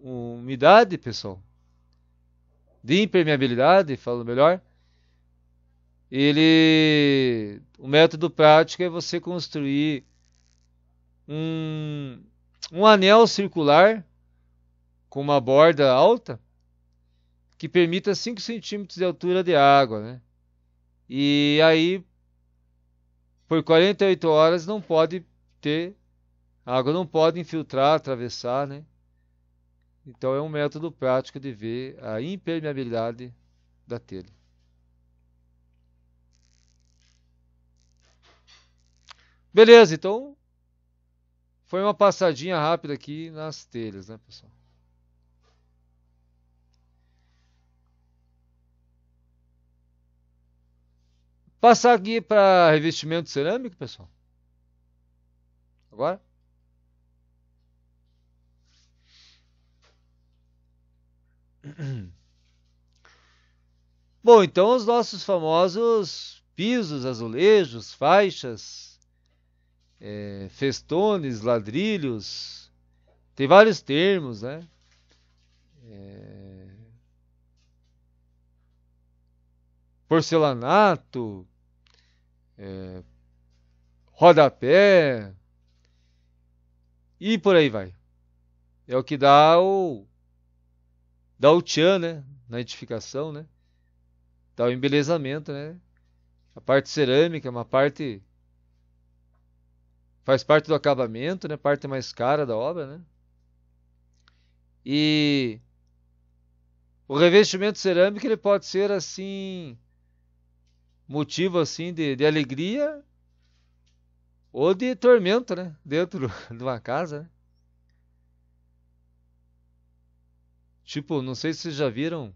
umidade, pessoal, de impermeabilidade, falo melhor, o método prático é você construir um anel circular com uma borda alta que permita 5 centímetros de altura de água, né? E aí, por 48 horas não pode ter, a água não pode infiltrar, atravessar, né? Então é um método prático de ver a impermeabilidade da telha. Beleza, então foi uma passadinha rápida aqui nas telhas, né, pessoal? Passar aqui para revestimento cerâmico, pessoal. Agora? Bom, então os nossos famosos pisos, azulejos, faixas, festones, ladrilhos, tem vários termos, né? Porcelanato, rodapé e por aí vai. É o que dá o tchan, né? Na edificação, né? Dá o embelezamento, né? A parte cerâmica é uma parte, faz parte do acabamento, né? Parte mais cara da obra, né? E o revestimento cerâmico ele pode ser assim motivo assim de alegria ou de tormento, né? Dentro de uma casa, né? Tipo, não sei se vocês já viram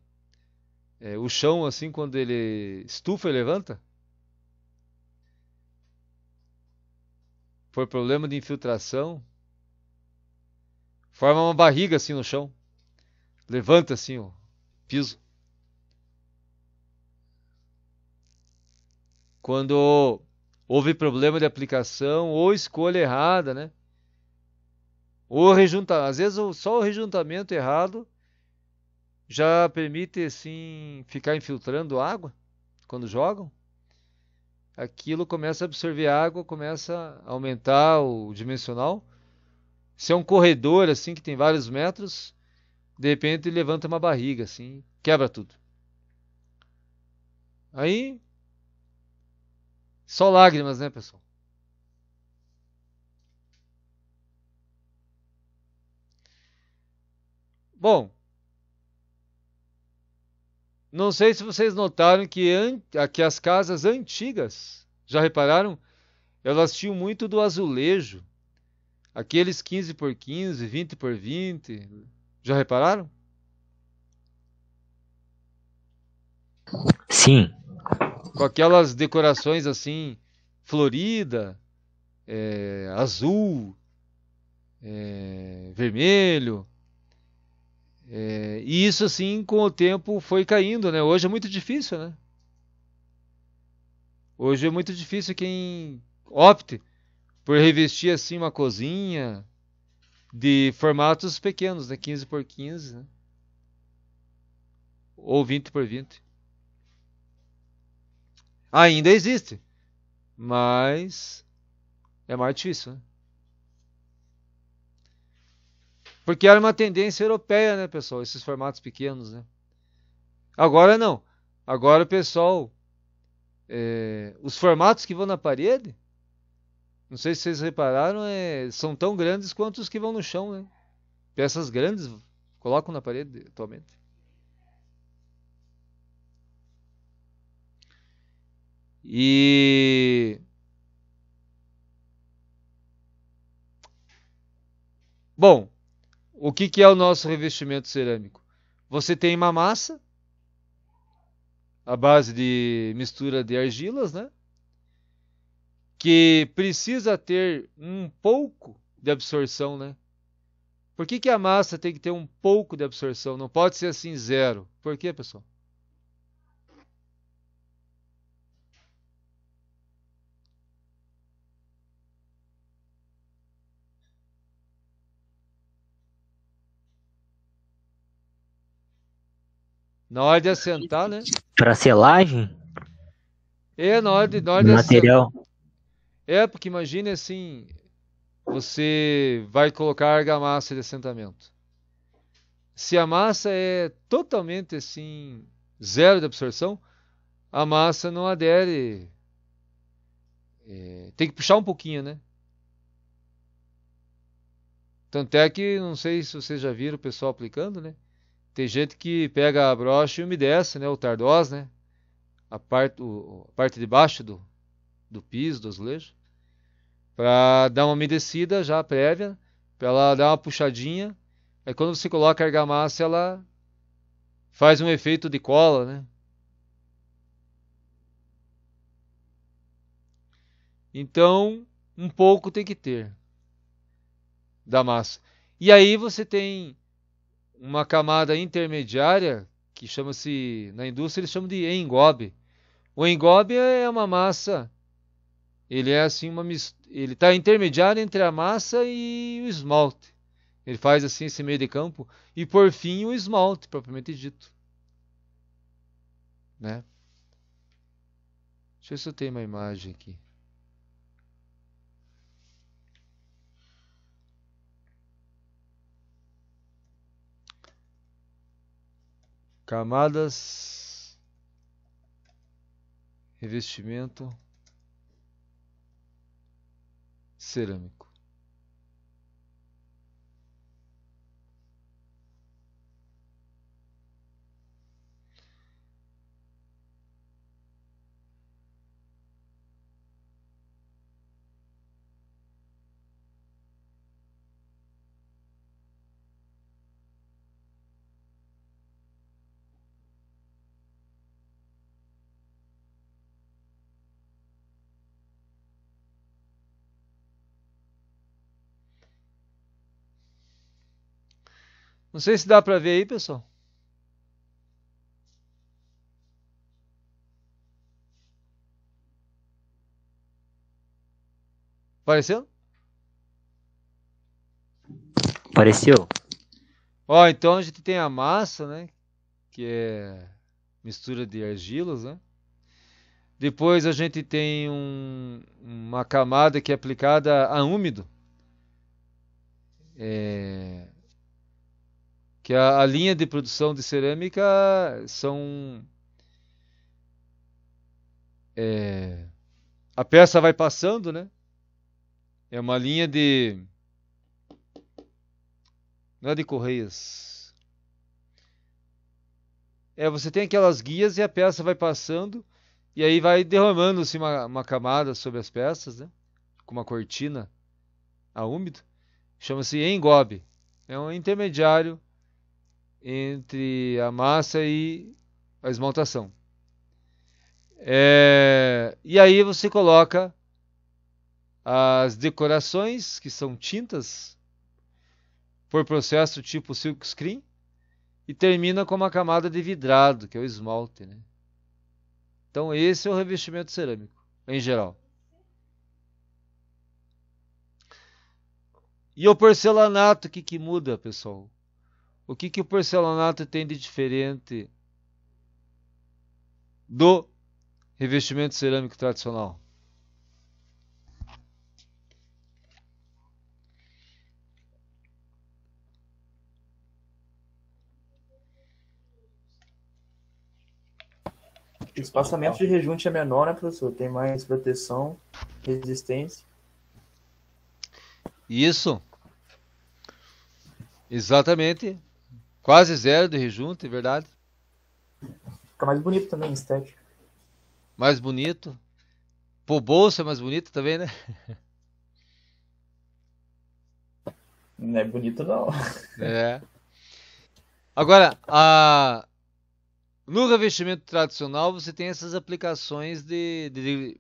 o chão assim quando ele estufa e levanta. Por problema de infiltração, forma uma barriga assim no chão. Levanta assim o piso. Quando houve problema de aplicação ou escolha errada, né? Ou às vezes só o rejuntamento errado já permite assim ficar infiltrando água quando jogam. Aquilo começa a absorver água, começa a aumentar o dimensional. Se é um corredor assim que tem vários metros, de repente levanta uma barriga assim, quebra tudo. Aí só lágrimas, né, pessoal? Bom, não sei se vocês notaram que as casas antigas, já repararam? Elas tinham muito do azulejo. Aqueles 15 por 15, 20 por 20. Já repararam? Sim. Com aquelas decorações assim, florida, azul, vermelho. E isso assim com o tempo foi caindo, né? Hoje é muito difícil, né? Hoje é muito difícil quem opte por revestir assim uma cozinha de formatos pequenos, né? 15 por 15, né? Ou 20 por 20. Ainda existe, mas é mais difícil, né? Porque era uma tendência europeia, né, pessoal? Esses formatos pequenos, né? Agora não. Agora o pessoal, os formatos que vão na parede, não sei se vocês repararam, são tão grandes quanto os que vão no chão, né? Peças grandes colocam na parede atualmente. E bom, o que é o nosso revestimento cerâmico? Você tem uma massa à base de mistura de argilas, né? Que precisa ter um pouco de absorção, né? Por que a massa tem que ter um pouco de absorção? Não pode ser assim zero. Por quê, pessoal? Na hora de assentar, né? Para selagem, Na hora de assentar. material. Porque imagine assim, você vai colocar argamassa de assentamento. Se a massa é totalmente assim, zero de absorção, a massa não adere. Tem que puxar um pouquinho, né? Tanto é que, não sei se vocês já viram o pessoal aplicando, né? Tem gente que pega a brocha e umedece, né? O tardós, né? A parte de baixo do piso, do azulejo. Para dar uma umedecida já prévia. Para ela dar uma puxadinha. Aí quando você coloca a argamassa, ela faz um efeito de cola, né? Então, um pouco tem que ter da massa. E aí você tem uma camada intermediária que chama-se, na indústria eles chamam de engobe. O engobe é uma massa, ele é assim ele está intermediário entre a massa e o esmalte. Ele faz assim esse meio de campo e por fim o esmalte propriamente dito, né? Deixa eu ver se eu tenho uma imagem aqui. Camadas, revestimento cerâmico. Não sei se dá para ver aí, pessoal. Apareceu? Apareceu? Ó, então a gente tem a massa, né? Que é mistura de argilas, né? Depois a gente tem uma camada que é aplicada a úmido. Que a linha de produção de cerâmica são... a peça vai passando, né? É uma linha de... Não é de correias. Você tem aquelas guias e a peça vai passando e aí vai derramando-se uma camada sobre as peças, né? Com uma cortina a úmido. Chama-se engobe. É um intermediário entre a massa e a esmaltação. E aí você coloca as decorações, que são tintas, por processo tipo silk screen, e termina com uma camada de vidrado, que é o esmalte, né? Então esse é o revestimento cerâmico, em geral. E o porcelanato, o que que muda, pessoal? O que que o porcelanato tem de diferente do revestimento cerâmico tradicional? O espaçamento de rejunte é menor, né, professor? Tem mais proteção, resistência. Isso, exatamente. Quase zero de rejunte, é verdade. Fica mais bonito também, estético. Mais bonito. Pro bolso é mais bonito também, né? Não é bonito, não. É. Agora, no revestimento tradicional você tem essas aplicações de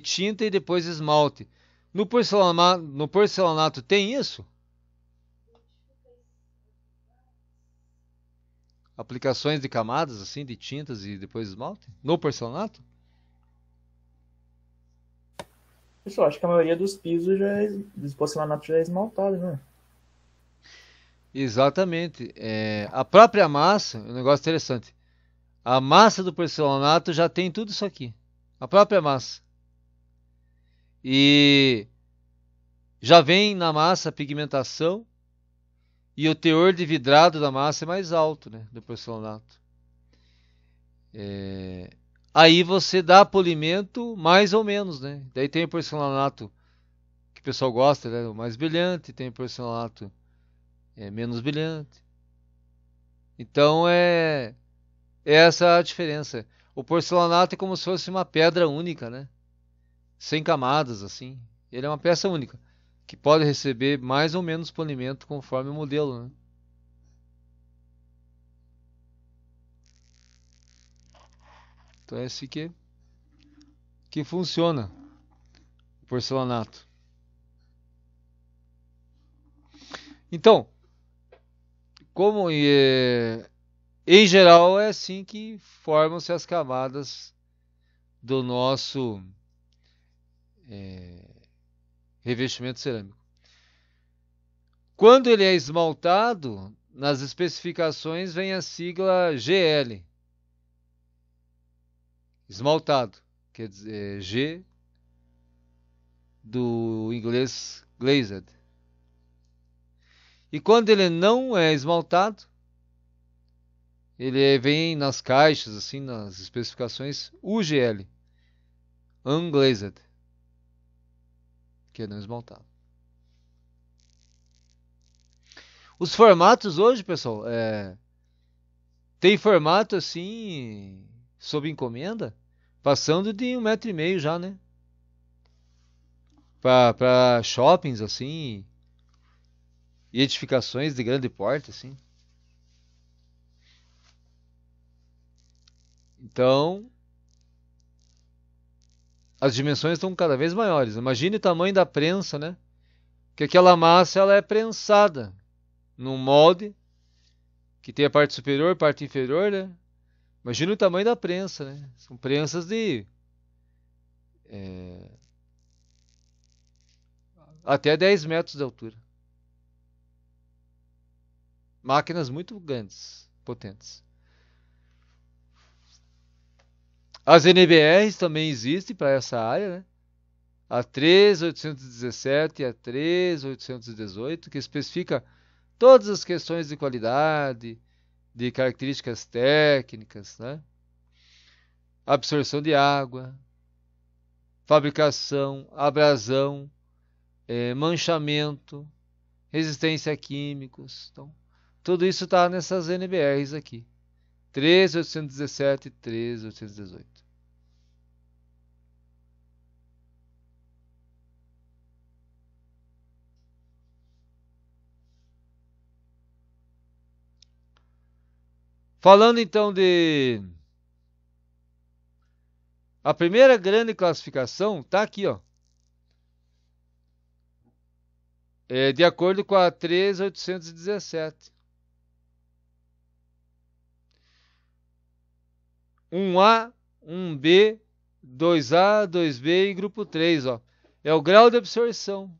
tinta e depois esmalte. No porcelanato tem isso? Aplicações de camadas assim, de tintas e depois esmalte? No porcelanato? Pessoal, acho que a maioria dos pisos dos porcelanatos já é esmaltado, né? Exatamente. A própria massa, é um negócio interessante. A massa do porcelanato já tem tudo isso aqui. A própria massa. E já vem na massa a pigmentação e o teor de vidrado da massa é mais alto, né, do porcelanato. Aí você dá polimento mais ou menos, né? Daí tem o porcelanato que o pessoal gosta, né, o mais brilhante, tem o porcelanato menos brilhante. Então é essa a diferença. O porcelanato é como se fosse uma pedra única, né? Sem camadas, assim. Ele é uma peça única, que pode receber mais ou menos polimento conforme o modelo, né? Então é assim que funciona o porcelanato. Então, como em geral é assim que formam-se as camadas do nosso revestimento cerâmico. Quando ele é esmaltado, nas especificações vem a sigla GL. Esmaltado, quer dizer, G do inglês glazed. E quando ele não é esmaltado, ele vem nas caixas, assim, nas especificações UGL, unglazed, que é não esmaltado. Os formatos hoje, pessoal, tem formato assim, sob encomenda, passando de 1,5 m já, né? Para shoppings assim e edificações de grande porte, assim. Então, as dimensões estão cada vez maiores. Imagine o tamanho da prensa, né? Que aquela massa ela é prensada num molde que tem a parte superior, parte inferior, né? Imagina o tamanho da prensa, né? São prensas de até 10 metros de altura. Máquinas muito grandes, potentes. As NBRs também existem para essa área, né? A 13817 e a 13818, que especifica todas as questões de qualidade, de características técnicas, né? Absorção de água, fabricação, abrasão, manchamento, resistência a químicos. Então, tudo isso está nessas NBRs aqui. 13817 e 13818. Falando então de a primeira grande classificação, tá aqui, ó. de acordo com a 13817. 1A, 1B, 2A, 2B e grupo 3, ó. É o grau de absorção.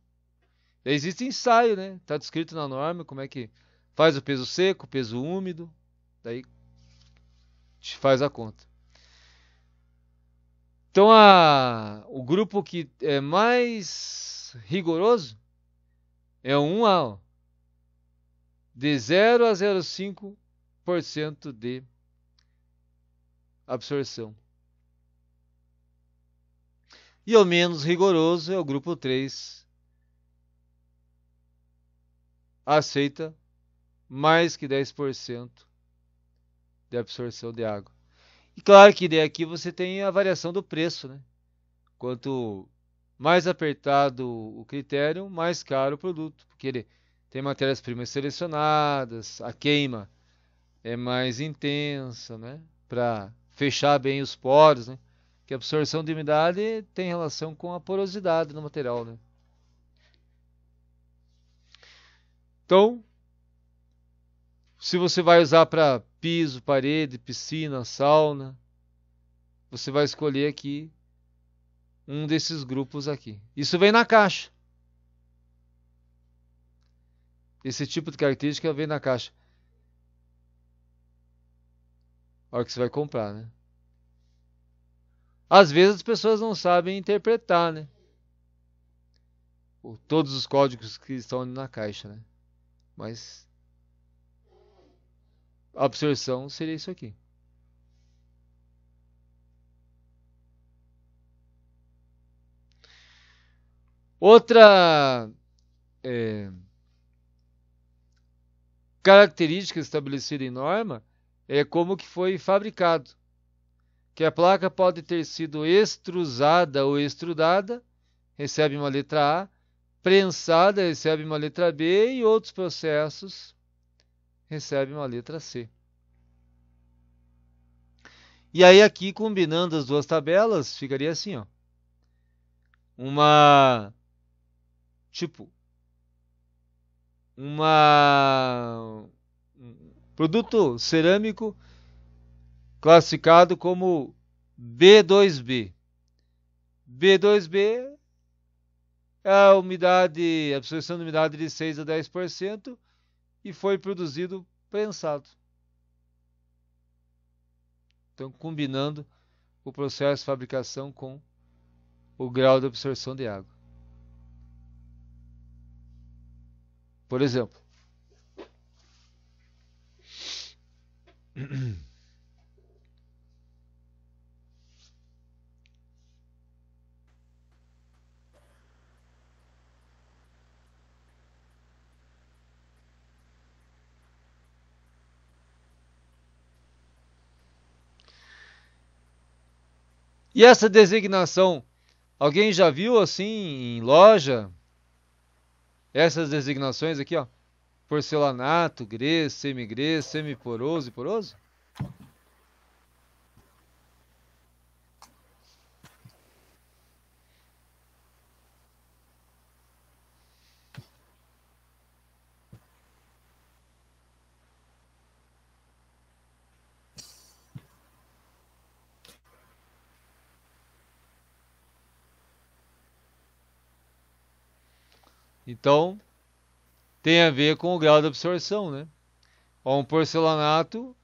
Existe ensaio, né? Está descrito na norma como é que faz o peso seco, peso úmido. Daí te faz a conta. Então o grupo que é mais rigoroso é o 1A, ó, de 0 a 0,5% de absorção. E o menos rigoroso é o grupo 3. Aceita mais que 10% de absorção de água. E claro que daí aqui você tem a variação do preço, né? Quanto mais apertado o critério, mais caro o produto, porque ele tem matérias-primas selecionadas, a queima é mais intensa, né? Para fechar bem os poros, né? Que a absorção de umidade tem relação com a porosidade no material, né? Então, se você vai usar para piso, parede, piscina, sauna, você vai escolher aqui um desses grupos aqui. Isso vem na caixa. Esse tipo de característica vem na caixa. A hora que você vai comprar, né? Às vezes as pessoas não sabem interpretar, né? Todos os códigos que estão na caixa, né? Mas a absorção seria isso aqui. Outra característica estabelecida em norma é como que foi fabricado. Que a placa pode ter sido extrusada ou extrudada, recebe uma letra A, prensada, recebe uma letra B e outros processos recebem uma letra C. E aí aqui, combinando as duas tabelas, ficaria assim, ó. Produto cerâmico classificado como B2B. B2B é a absorção de umidade de 6 a 10% e foi produzido prensado. Então, combinando o processo de fabricação com o grau de absorção de água. Por exemplo, e essa designação, alguém já viu assim em loja? Essas designações aqui, ó. Porcelanato, grês, semigrês, semiporoso e poroso? Então, tem a ver com o grau de absorção, né? Um porcelanato,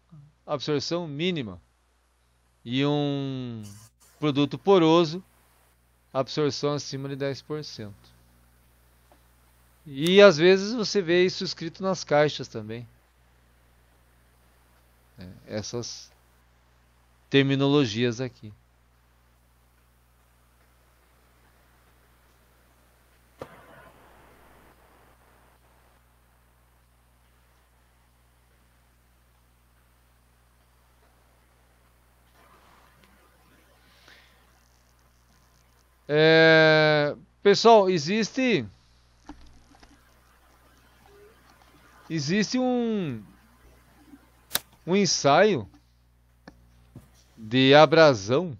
absorção mínima. E um produto poroso, absorção acima de 10%. E às vezes você vê isso escrito nas caixas também. Essas terminologias aqui. Pessoal, existe um ensaio de abrasão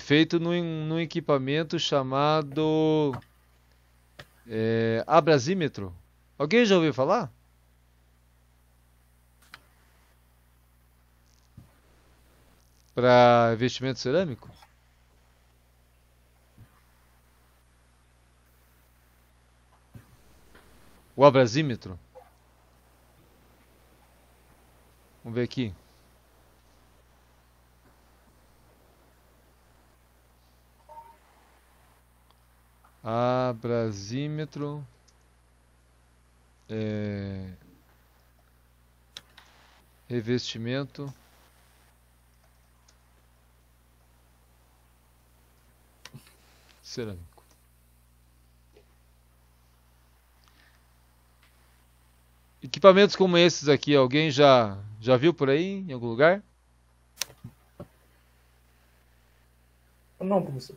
feito num equipamento chamado Abrasímetro. Alguém já ouviu falar? Para revestimento cerâmico? O abrasímetro. Vamos ver aqui. Abrasímetro. Revestimento cerâmico. Equipamentos como esses aqui, alguém já viu por aí em algum lugar? Não, professor.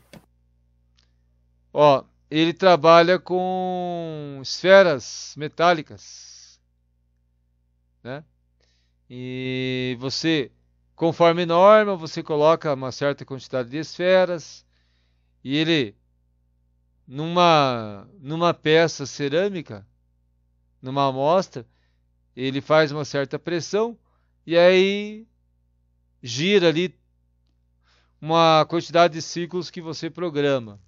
Ó, ele trabalha com esferas metálicas, né? E você, conforme norma, você coloca uma certa quantidade de esferas e ele numa peça cerâmica, numa amostra, ele faz uma certa pressão e aí gira ali uma quantidade de ciclos que você programa.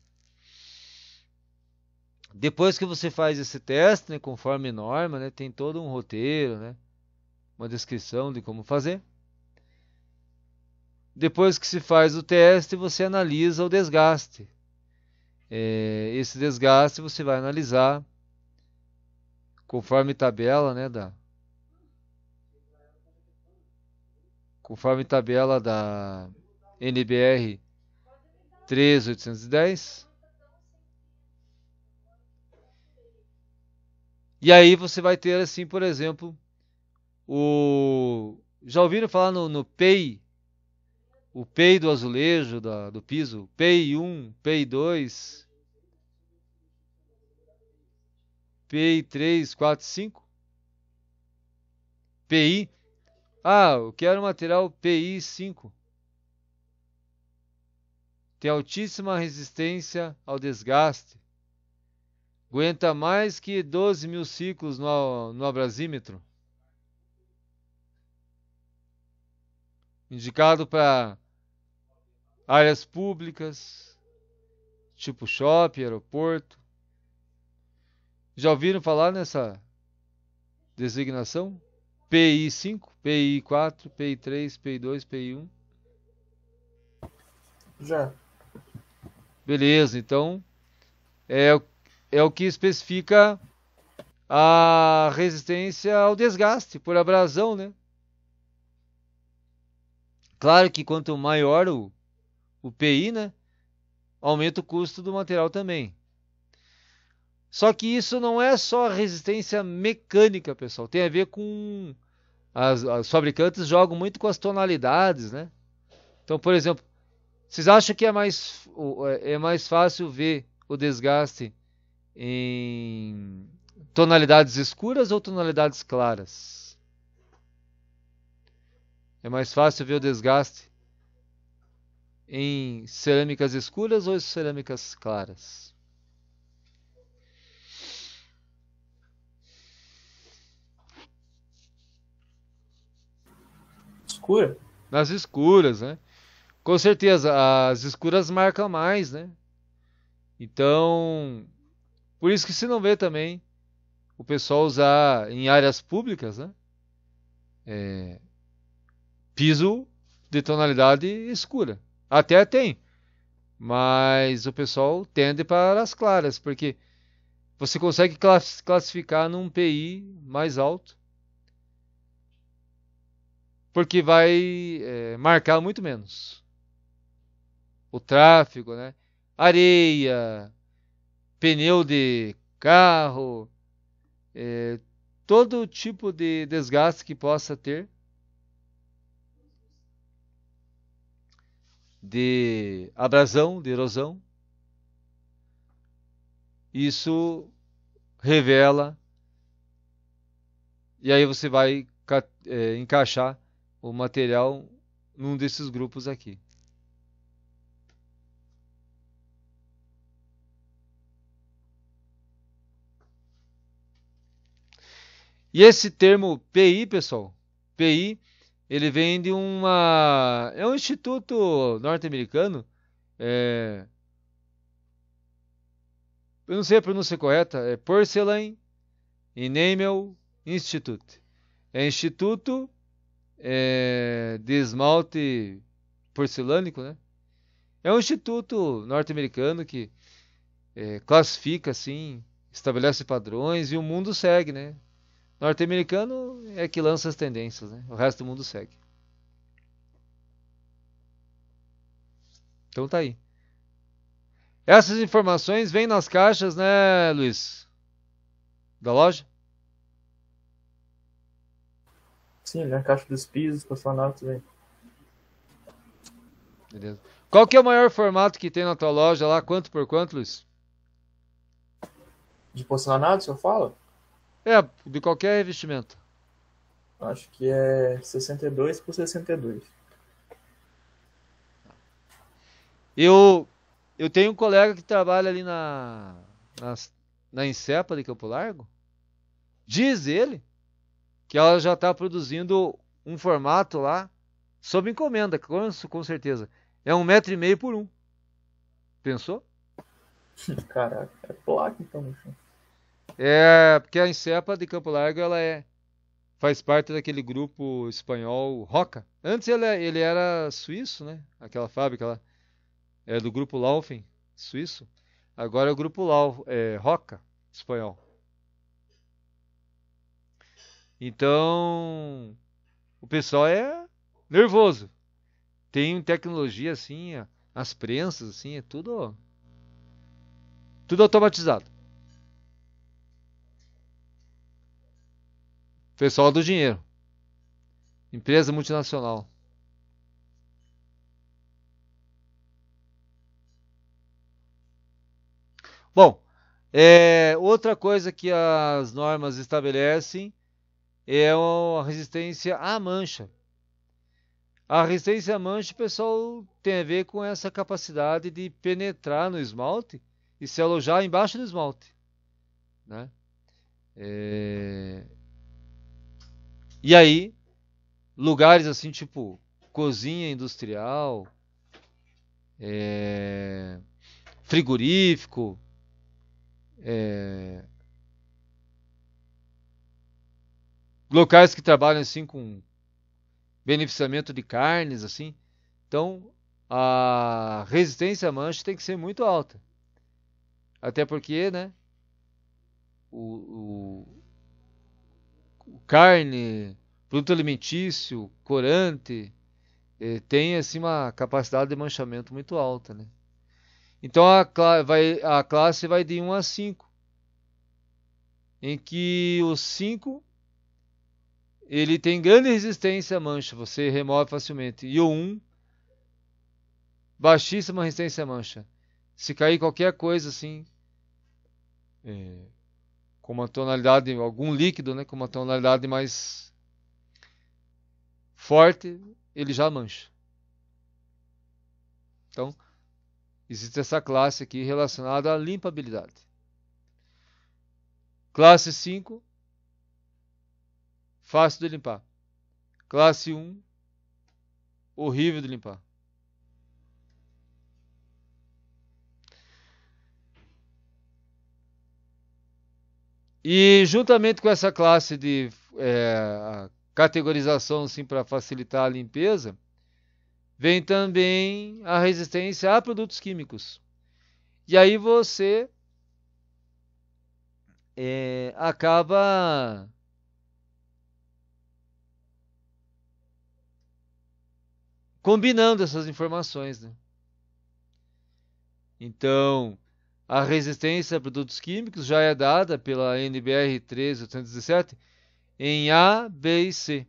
Depois que você faz esse teste, né, conforme norma, né, tem todo um roteiro, né, uma descrição de como fazer. Depois que se faz o teste, você analisa o desgaste. Esse desgaste você vai analisar conforme tabela, né, conforme tabela da NBR 13810. E aí você vai ter assim, por exemplo, já ouviram falar no PEI? O PEI do azulejo, do piso, PEI 1, PEI 2, PEI 3, 4, 5, PI. Eu quero material PI 5. Tem altíssima resistência ao desgaste. Aguenta mais que 12.000 ciclos no abrasímetro. Indicado para áreas públicas, tipo shopping, aeroporto. Já ouviram falar nessa designação? PI 5, PI 4, PI 3, PI 2, PI 1. Já. Beleza, então é o que especifica a resistência ao desgaste por abrasão, né? Claro que quanto maior o PI, né, aumenta o custo do material também. Só que isso não é só resistência mecânica, pessoal. Tem a ver com as fabricantes jogam muito com as tonalidades, né? Então, por exemplo, vocês acham que é mais fácil ver o desgaste em tonalidades escuras ou tonalidades claras? É mais fácil ver o desgaste em cerâmicas escuras ou em cerâmicas claras? Escura? Nas escuras, né? Com certeza, as escuras marcam mais, né? Então, por isso que se não vê também o pessoal usar em áreas públicas, né? Piso de tonalidade escura. Até tem, mas o pessoal tende para as claras, porque você consegue classificar num PI mais alto, porque vai marcar muito menos o tráfego, né? Areia, pneu de carro, todo tipo de desgaste que possa ter de abrasão, de erosão, isso revela, e aí você vai encaixar o material num desses grupos aqui. E esse termo PI, pessoal, PI, ele vem de é um instituto norte-americano, eu não sei a pronúncia correta, é Porcelain Enamel Institute. É instituto de esmalte porcelânico, né? É um instituto norte-americano que classifica, assim, estabelece padrões e o mundo segue, né? Norte-americano é que lança as tendências, né? O resto do mundo segue. Então tá aí. Essas informações vêm nas caixas, né, Luiz? Da loja? Sim, na caixa dos pisos, porcelanatos, velho. Beleza. Qual que é o maior formato que tem na tua loja lá? Quanto por quanto, Luiz? De porcelanato, se eu falo? De qualquer revestimento. Acho que é 62 por 62. Eu tenho um colega que trabalha ali na Insepa de Campo Largo. Diz ele que ela já está produzindo um formato lá sob encomenda, com certeza. É 1,5 m por 1. Pensou? Caraca, é placa então no chão. Porque a Insepa de Campo Largo faz parte daquele grupo espanhol Roca. Antes ele era suíço, né? Aquela fábrica lá. É do grupo Laufen, suíço. Agora é o grupo Roca, espanhol. Então, o pessoal é nervoso. Tem tecnologia assim, as prensas assim, é tudo automatizado. Pessoal do dinheiro. Empresa multinacional. Bom, outra coisa que as normas estabelecem é a resistência à mancha. A resistência à mancha, pessoal, tem a ver com essa capacidade de penetrar no esmalte e se alojar embaixo do esmalte, né? E aí, lugares assim, tipo cozinha industrial, frigorífico, locais que trabalham assim com beneficiamento de carnes, assim. Então, a resistência à mancha tem que ser muito alta. Até porque, né, o carne, produto alimentício, corante, tem assim uma capacidade de manchamento muito alta, né? Então a classe vai de 1 a 5, em que o 5 ele tem grande resistência à mancha, você remove facilmente. E o 1, baixíssima resistência à mancha. Se cair qualquer coisa assim, com uma tonalidade, algum líquido, né, com uma tonalidade mais forte, ele já mancha. Então, existe essa classe aqui relacionada à limpabilidade. Classe 5, fácil de limpar. Classe 1, horrível de limpar. E juntamente com essa classe de categorização assim, para facilitar a limpeza, vem também a resistência a produtos químicos. E aí você acaba combinando essas informações, né? Então, a resistência a produtos químicos já é dada pela NBR 13817 em A, B e C.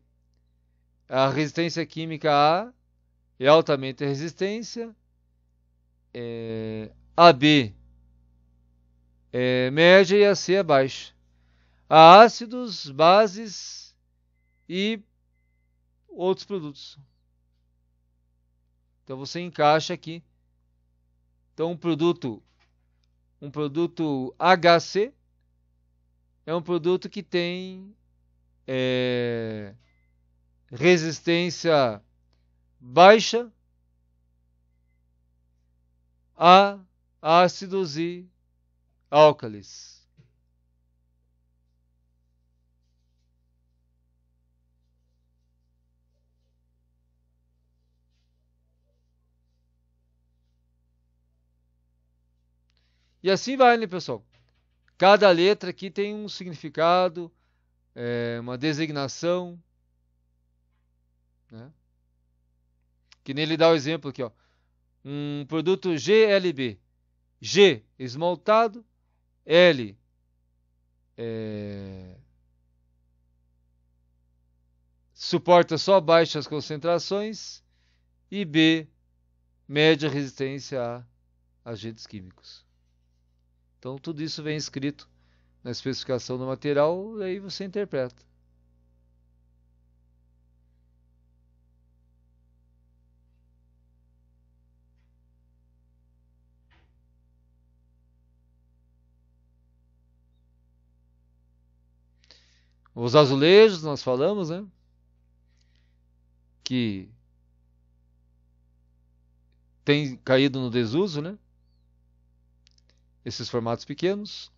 A resistência química A é altamente resistência, a B é média e a C é baixa. A ácidos, bases e outros produtos. Então você encaixa aqui. Então um produto HC é um produto que tem resistência baixa a ácidos e álcalis. E assim vai, né, pessoal? Cada letra aqui tem um significado, uma designação, né? Que nem ele dá o exemplo aqui, ó. Um produto GLB. G, esmaltado. L, suporta só baixas concentrações. E B, média resistência a agentes químicos. Então, tudo isso vem escrito na especificação do material, e aí você interpreta. Os azulejos, nós falamos, né? Que tem caído no desuso, né? Esses formatos pequenos.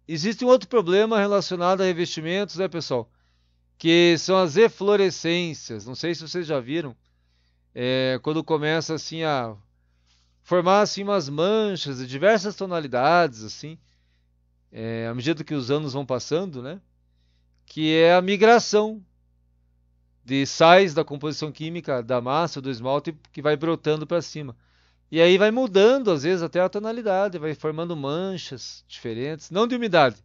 Existe um outro problema relacionado a revestimentos, né, pessoal? Que são as eflorescências. Não sei se vocês já viram. Quando começa assim a formar assim umas manchas de diversas tonalidades, assim, à medida que os anos vão passando, né? Que é a migração de sais da composição química da massa do esmalte que vai brotando para cima. E aí vai mudando, às vezes, até a tonalidade, vai formando manchas diferentes, não de umidade,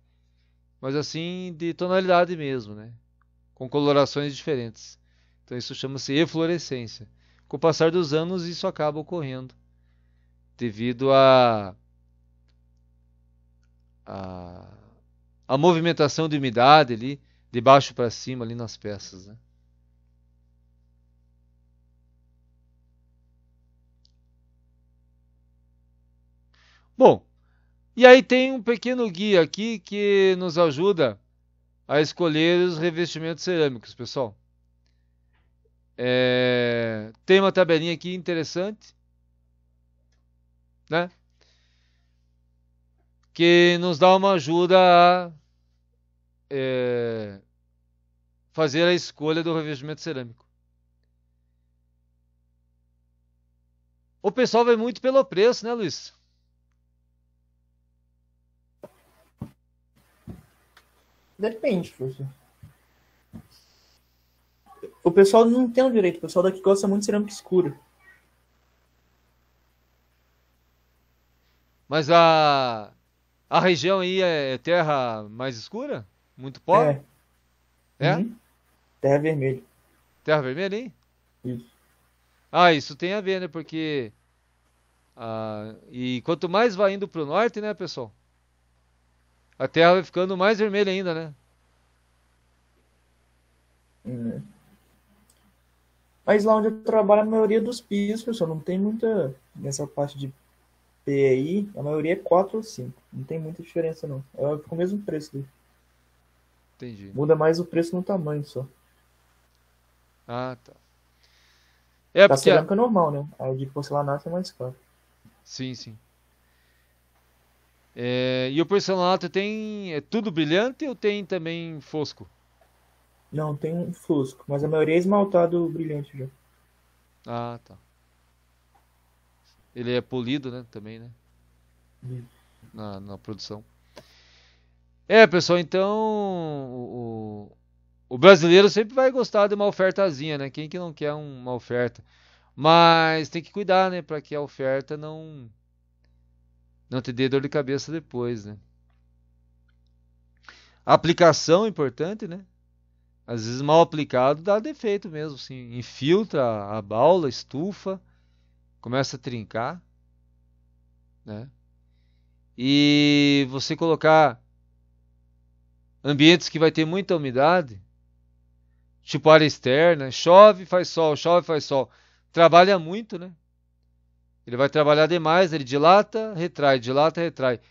mas assim de tonalidade mesmo, né? Com colorações diferentes. Então isso chama-se eflorescência. Com o passar dos anos, isso acaba ocorrendo devido a movimentação de umidade ali, de baixo para cima ali nas peças, né? Bom, e aí tem um pequeno guia aqui que nos ajuda a escolher os revestimentos cerâmicos, pessoal. Tem uma tabelinha aqui interessante, né? Que nos dá uma ajuda a fazer a escolha do revestimento cerâmico. O pessoal vai muito pelo preço, né, Luiz? Depende, professor. O pessoal não entende direito. O pessoal daqui gosta muito de cerâmica escura. Mas a região aí é terra mais escura? Muito pobre? É? Uhum. Terra vermelha. Terra vermelha, hein? Isso. Ah, isso tem a ver, né? Porque e quanto mais vai indo pro norte, né, pessoal? A terra vai ficando mais vermelha ainda, né? Mas lá onde eu trabalho, a maioria dos pisos, pessoal, não tem muita... Nessa parte de PI, a maioria é 4 ou 5. Não tem muita diferença, não. Fica o mesmo preço ali. Entendi. Muda mais o preço no tamanho só. Ah, tá. Da Porque... cerâmica é normal, né? A de porcelanato é mais caro. Sim, sim. E o porcelanato é tudo brilhante ou tem também fosco? Não, tem um fusco, mas a maioria é esmaltado brilhante já. Ah, tá. Ele é polido, né? Também, né? Na produção. Pessoal, então o brasileiro sempre vai gostar de uma ofertazinha, né? Quem que não quer uma oferta? Mas tem que cuidar, né? Para que a oferta não te dê dor de cabeça depois, né? A aplicação é importante, né? Às vezes mal aplicado dá defeito mesmo, assim. Infiltra a baula, estufa, começa a trincar, né? E você colocar ambientes que vai ter muita umidade, tipo área externa, chove, faz sol, chove, faz sol. Trabalha muito, né? Ele vai trabalhar demais, ele dilata, retrai.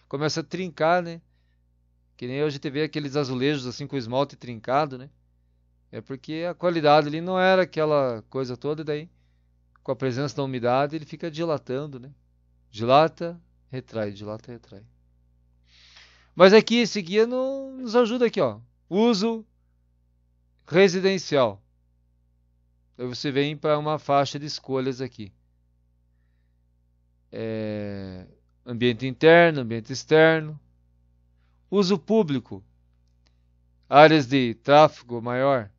Começa a trincar, né? Que nem hoje a gente vê aqueles azulejos assim com esmalte trincado, né? É porque a qualidade ali não era aquela coisa toda, e daí com a presença da umidade ele fica dilatando, né? Dilata, retrai. Mas aqui esse guia nos ajuda aqui, ó. Uso residencial. Aí você vem para uma faixa de escolhas aqui. Ambiente interno, ambiente externo. Uso público. Áreas de tráfego maior.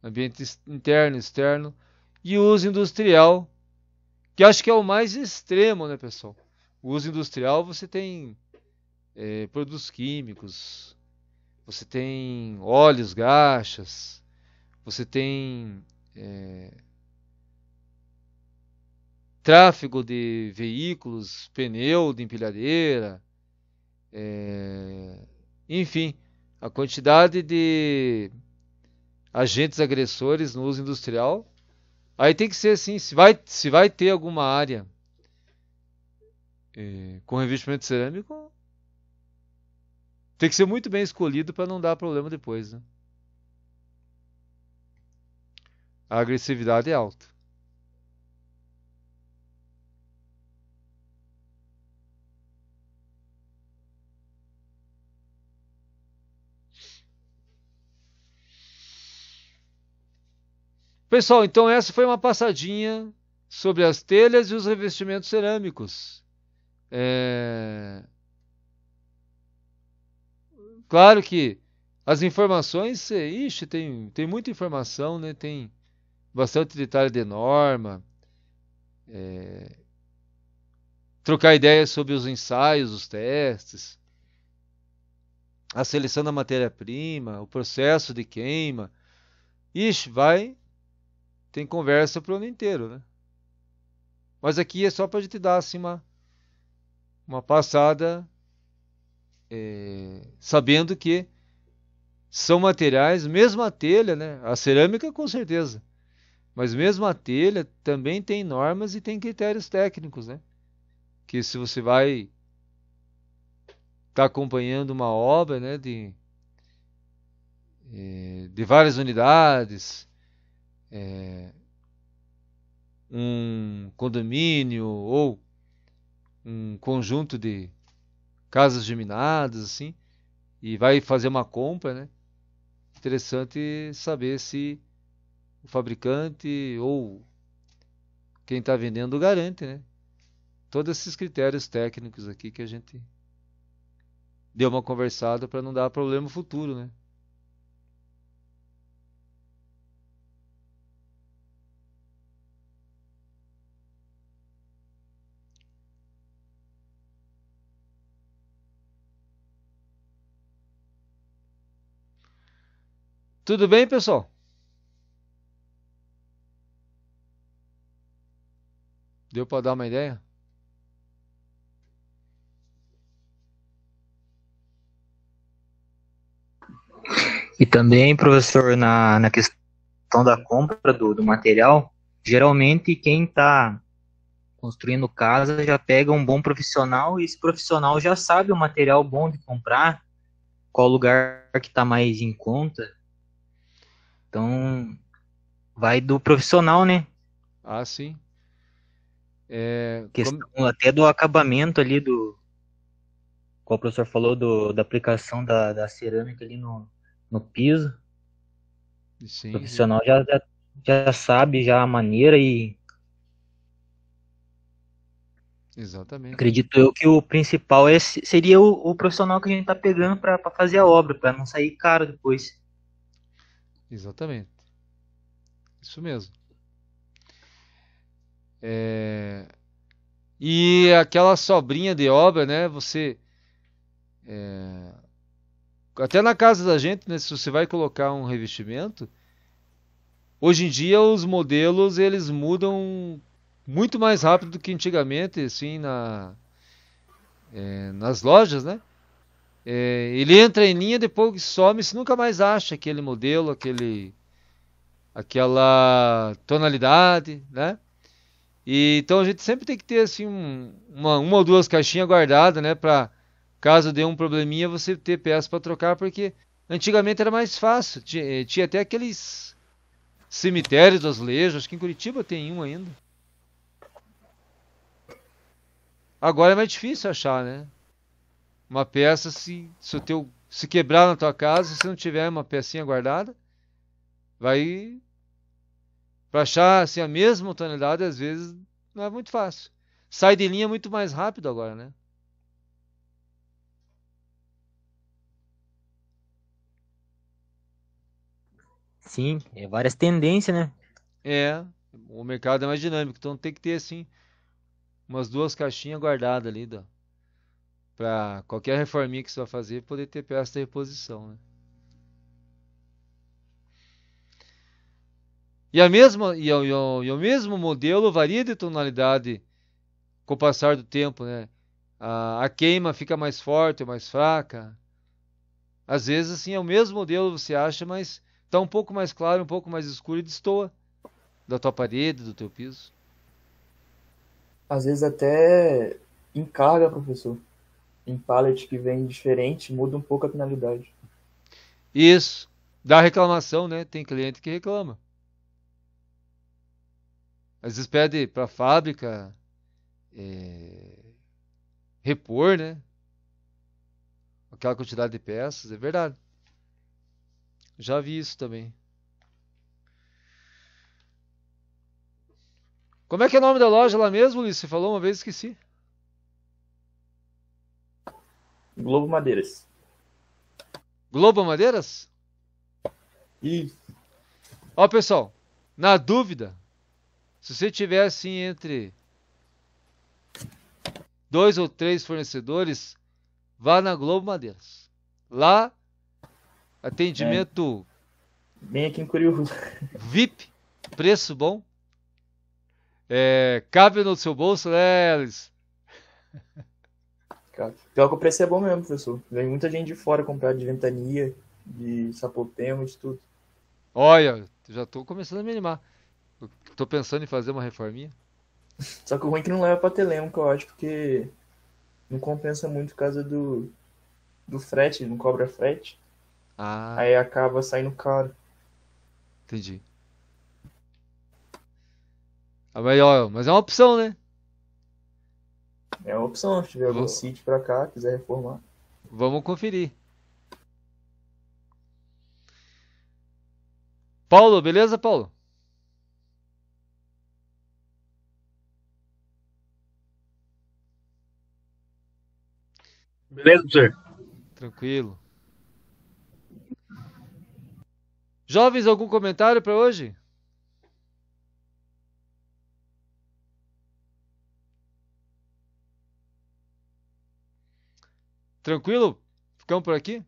Ambiente interno, externo. E o uso industrial, que acho que é o mais extremo, né, pessoal? O uso industrial você tem produtos químicos, você tem óleos, graxas, você tem tráfego de veículos, pneu de empilhadeira, enfim, a quantidade de agentes agressores no uso industrial. Aí tem que ser assim, se vai ter alguma área com revestimento cerâmico, tem que ser muito bem escolhido para não dar problema depois, né? A agressividade é alta. Pessoal, então essa foi uma passadinha sobre as telhas e os revestimentos cerâmicos. Claro que as informações, tem muita informação, né? Tem bastante detalhe de norma, trocar ideias sobre os ensaios, os testes, a seleção da matéria-prima, o processo de queima. Tem conversa pro ano inteiro, né? Mas aqui é só para a gente dar assim uma passada, sabendo que são materiais, mesmo a telha, né? A cerâmica com certeza, mas mesmo a telha também tem normas e tem critérios técnicos, né? Que se você vai estar acompanhando uma obra, né, de várias unidades, um condomínio ou um conjunto de casas geminadas, assim, e vai fazer uma compra, né? Interessante saber se o fabricante ou quem está vendendo garante, né? Todos esses critérios técnicos aqui que a gente deu uma conversada para não dar problema futuro, né? Tudo bem, pessoal? Deu para dar uma ideia? E também, professor, na questão da compra do material, geralmente quem está construindo casa já pega um bom profissional e esse profissional já sabe o material bom de comprar, qual lugar que está mais em conta. Então, vai do profissional, né? Ah, sim. Questão até do acabamento ali qual o professor falou da aplicação da cerâmica ali no piso. Sim, O profissional já sabe já a maneira e exatamente. acredito eu que o principal seria o profissional que a gente está pegando para fazer a obra, para não sair caro depois. Exatamente. Isso mesmo. E aquela sobrinha de obra, né? Você até na casa da gente, né? Se você vai colocar um revestimento, hoje em dia os modelos eles mudam muito mais rápido do que antigamente, assim, nas lojas, né? Ele entra em linha, depois some, você nunca mais acha aquele modelo, aquela tonalidade, né? E então a gente sempre tem que ter assim uma ou duas caixinhas guardadas, né? Para caso dê um probleminha você ter peça para trocar, porque antigamente era mais fácil. Tinha até aqueles cemitérios dos azulejos, acho que em Curitiba tem um ainda. Agora é mais difícil achar, né? Uma peça se quebrar na tua casa, se não tiver uma pecinha guardada, vai para achar assim a mesma tonalidade às vezes não é muito fácil. Sai de linha muito mais rápido agora, né? Sim, é várias tendências, né? É, o mercado é mais dinâmico, então tem que ter assim umas duas caixinhas guardadas ali, para qualquer reforminha que você vai fazer poder ter peça de reposição, né? E o mesmo modelo varia de tonalidade com o passar do tempo, né? A queima fica mais forte ou mais fraca. Às vezes, assim, é o mesmo modelo, você acha, mas tá um pouco mais claro, um pouco mais escuro e destoa da tua parede, do teu piso. Às vezes até em carga, professor. Em pallet que vem diferente, muda um pouco a tonalidade. Isso. Dá reclamação, né? Tem cliente que reclama. Às vezes pede para a fábrica é, repor, né? Aquela quantidade de peças, é verdade. Já vi isso também. Como é que é o nome da loja lá mesmo, Luiz? Você falou uma vez, esqueci. Globo Madeiras. Globo Madeiras? E Ó, pessoal, na dúvida, se você tiver assim entre dois ou três fornecedores, vá na Globo Madeiras. Lá, é, atendimento bem aqui em Curiúva. VIP, preço bom. Cabe no seu bolso, né, Alice? Cara, pior que o preço é bom mesmo, professor. Vem muita gente de fora comprar de Ventania, de Sapopema, de tudo. Olha, já tô começando a me animar. Eu tô pensando em fazer uma reforminha. Só que o ruim é que não leva pra Telêmaco, eu acho, porque não compensa muito por causa do frete, não cobra frete. Ah, Aí acaba saindo caro. entendi. Mas é uma opção, né? É uma opção, se tiver algum V- sítio pra cá, quiser reformar. Vamos conferir. Paulo, beleza, Paulo? Beleza, professor? Tranquilo. Jovens, algum comentário para hoje? Tranquilo? Ficamos por aqui?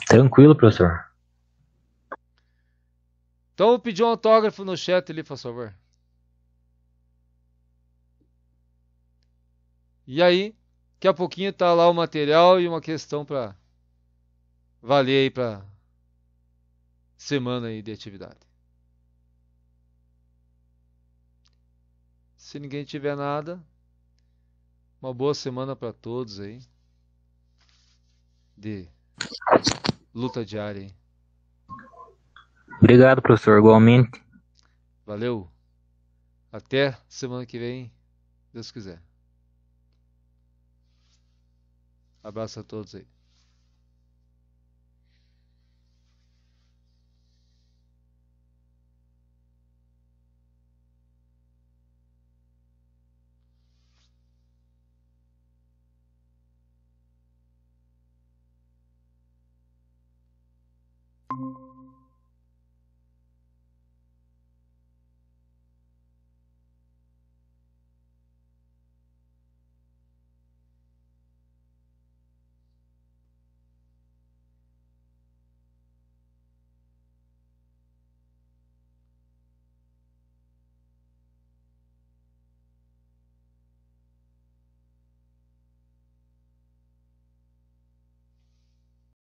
Tranquilo, professor. Então eu vou pedir um autógrafo no chat ali, por favor. E aí, daqui a pouquinho tá lá o material e uma questão para valer aí para semana aí de atividade. Se ninguém tiver nada, uma boa semana para todos aí de luta diária aí. Obrigado, professor, igualmente. Valeu. Até semana que vem, Deus quiser. Abraço a todos aí.